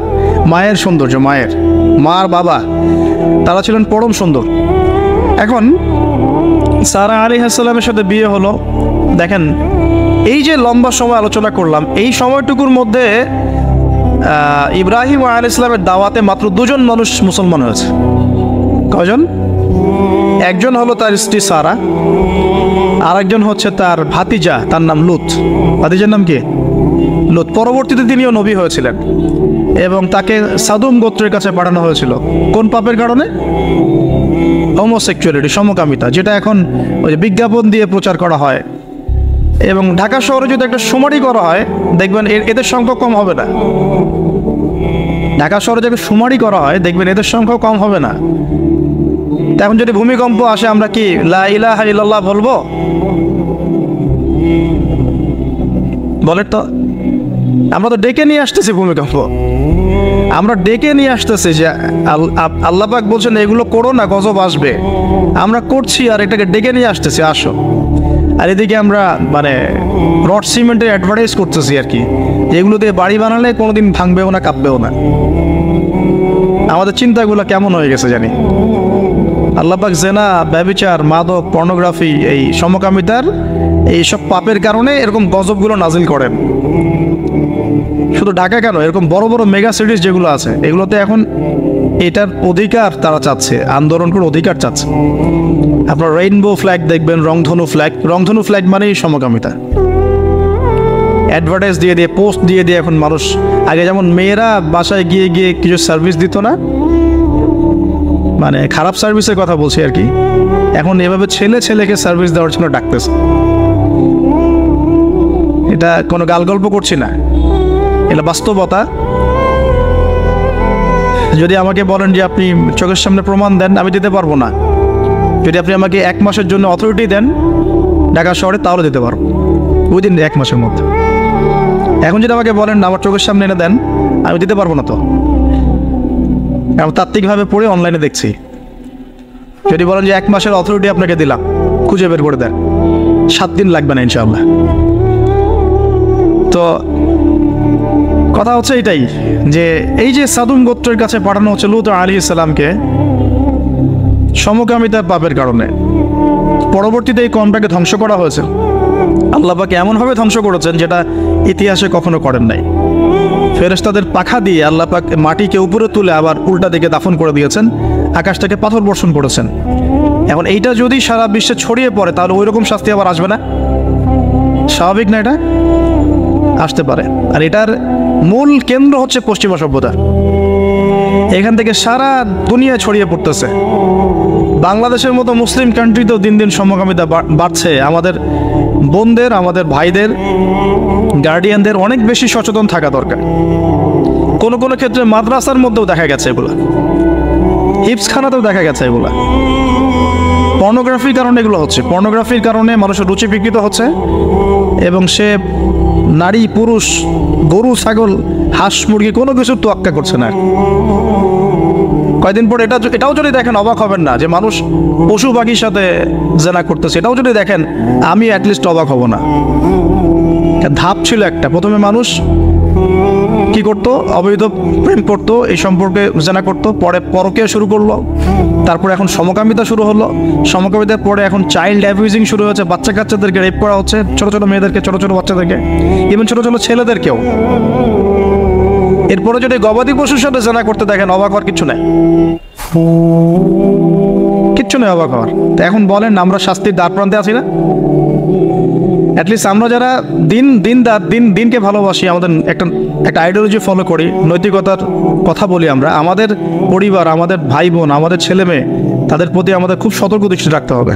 মায়ের সৌন্দর্য, মায়ের মার বাবা তারা ছিলেন পরম সুন্দর। এখন সারা আলাইহিস সালামের সাথে বিয়ে হলো। দেখেন এই যে লম্বা সময় আলোচনা করলাম, এই সময়টুকুর মধ্যে ইব্রাহিম আলাইহিস সালামের দাওয়াতে মাত্র দুজন মানুষ মুসলমান হয়েছে। কয়জন? একজন হলো তার স্ত্রী সারা, আর একজন হচ্ছে তার ভাতিজা, তার নাম লুত। ভাতিজার নাম কি? লুত। পরবর্তীতে তিনিও নবী হয়েছিলেন, এবং তাকে সাদুম গোত্রের কাছে পাঠানো হয়েছিল। কোন পাপের কারণে? হোমোসেক্সুয়ালিটি, সমকামিতা, যেটা এখন ওই বিজ্ঞাপন দিয়ে প্রচার করা হয়। এবং ঢাকা শহরে যদি একটা শুমারি করা হয়, দেখবেন এদের সংখ্যা কম হবে না। ঢাকা শহরে যদি শুমারি করা হয়, দেখবেন এদের সংখ্যা কম হবে না। এখন যদি ভূমিকম্প আসে, আমরা কি লা ইলাহা ইল্লাল্লাহ বলবো? বলেন তো, আমরা তো ডেকে নিয়ে আসতেছি ভূমিকম্প, আমরা ডেকে নিয়ে আসতেছি যে আল্লাহ পাক বলছেন এগুলো করো না, গজব আসবে। আমরা করছি আর এটাকে ডেকে নিয়ে আসতেছি, আসো। আর এদিকে আমরা মানে রড সিমেন্টের অ্যাডভার্টাইজ করতেছি আর কি, এগুলো দিয়ে বাড়ি বানালে কোনোদিন ভাঙবেও না, কাঁপবেও না। আমাদের চিন্তাগুলো কেমন হয়ে গেছে জানি। আল্লাহ পাক জেনা, ব্যভিচার, মাদক, পর্নোগ্রাফি, এই সমকামিতার এইসব পাপের কারণে এরকম গজবগুলো নাজিল করেন। শুধু ঢাকা কেন, এরকম বড় বড় মেগা সিটিজ যেগুলো আছে, এগুলোতে এখন এটার অধিকার তারা চাচ্ছে, আন্দোলন করে অধিকার চাচ্ছে। আপনার রেইনবো ফ্ল্যাগ দেখবেন, রংধনু ফ্ল্যাগ। রংধনু ফ্ল্যাগ মানেই সমকামিতা। অ্যাডভার্টাইজ দিয়ে দিয়ে, পোস্ট দিয়ে দিয়ে এখন মানুষ, আগে যেমন মেয়েরা বাসায় গিয়ে গিয়ে কিছু সার্ভিস দিত না, মানে খারাপ সার্ভিসের কথা বলছি আর কি, এখন এভাবে ছেলে ছেলেকে সার্ভিস দেওয়ার জন্য ডাকতেছে। এটা কোনো গাল গল্প করছি না, এটা বাস্তবতা। যদি আমাকে বলেন যে আপনি চোখের সামনে প্রমাণ দেন, আমি দিতে পারবো না। যদি আপনি আমাকে 1 মাসের জন্য অথরিটি দেন ঢাকা শহরে, তাহলে দিতে পারবো উইদিন 1 মাসের মধ্যে। এখন যদি আমাকে বলেন আমার চোখের সামনে এনে দেন, আমি দিতে পারবো না। তো আমি তাত্ত্বিকভাবে পড়ে অনলাইনে দেখছি। যদি বলেন যে 1 মাসের অথরিটি আপনাকে দিলাম, খুঁজে বের করে দেন, 7 দিন লাগবে না ইনশাআল্লাহ। তো কথা হচ্ছে এটাই, যে এই যে সাদুম গোত্রের কাছে পাঠানো হচ্ছে লূত আলাইহিস সালামকে সমকামিতার পাপের কারণে, পরবর্তীতে এই কওমটাকে ধ্বংস করা হয়েছে। আল্লাহ পাক এমনভাবে ধ্বংস করেছেন যেটা ইতিহাসে কখনো করেন নাই। ফেরেশতাদের পাখা দিয়ে আল্লাহ পাক মাটিকে উপরে তুলে আবার উল্টা দিকে দাফন করে দিয়েছেন, আকাশ থেকে পাথর বর্ষণ করেছেন। এখন এইটা যদি সারা বিশ্বে ছড়িয়ে পড়ে, তাহলে ওই রকম শাস্তি আবার আসবে না? স্বাভাবিক না? এটা আসতে পারে। আর এটার মূল কেন্দ্র হচ্ছে পশ্চিমা সভ্যতা। এখান থেকে সারা দুনিয়া ছড়িয়ে পড়তেছে। বাংলাদেশের মতো মুসলিম কান্ট্রিতেও দিন দিন সমকামিতা বাড়ছে। আমাদের বোনদের, আমাদের ভাইদের, গার্ডিয়ানদের অনেক বেশি সচেতন থাকা দরকার। কোনো কোনো ক্ষেত্রে মাদ্রাসার মধ্যেও দেখা গেছে এগুলা, হিপসখানাতেও দেখা গেছে এগুলা। পর্নোগ্রাফির কারণে এগুলো হচ্ছে। পর্নোগ্রাফির কারণে মানুষের রুচি বিকৃত হচ্ছে, এবং সে নারী, পুরুষ, গরু, ছাগল, হাঁস, মুরগি কোনো কিছুর তোয়াক্কা করছে না। কয়েকদিন পর এটাও যদি দেখেন অবাক হবেন না যে মানুষ পশু পাখির সাথে জেনা করতেছে, এটাও যদি দেখেন আমি অ্যাটলিস্ট অবাক হব না। ধাপ ছিল একটা, প্রথমে মানুষ কি করতো, অবৈধ প্রেম করতো, এই সম্পর্কে জেনা করতো, পরে পরকীয়া শুরু করলো, তারপরে এখন সমকামিতা শুরু হলো, সমকামিতার পরে এখন চাইল্ড অ্যাবিউজিং শুরু হয়েছে, বাচ্চা কাচ্চাদেরকে রেপ করা হচ্ছে, ছোট ছোট মেয়েদেরকে, ছোট ছোট বাচ্চাদেরকে, ইভেন ছোট ছোট ছেলেদেরকেও। এরপরে যদি গবাদি পশুর সাথে জেনা করতে দেখেন, অবাক হওয়ার কিছু নেই, কিচ্ছু নেই অবাক হওয়ার। তো এখন বলেন আমরা শাস্তির দ্বার প্রান্তে আছি না? অ্যাটলিস্ট আমরা যারা দিনকে ভালোবাসি, আমাদের একটা আইডিওলজি ফলো করি, নৈতিকতার কথা বলি, আমরা আমাদের পরিবার, আমাদের ভাই বোন, আমাদের ছেলে মেয়ে, তাদের প্রতি আমাদের খুব সতর্ক দৃষ্টি রাখতে হবে।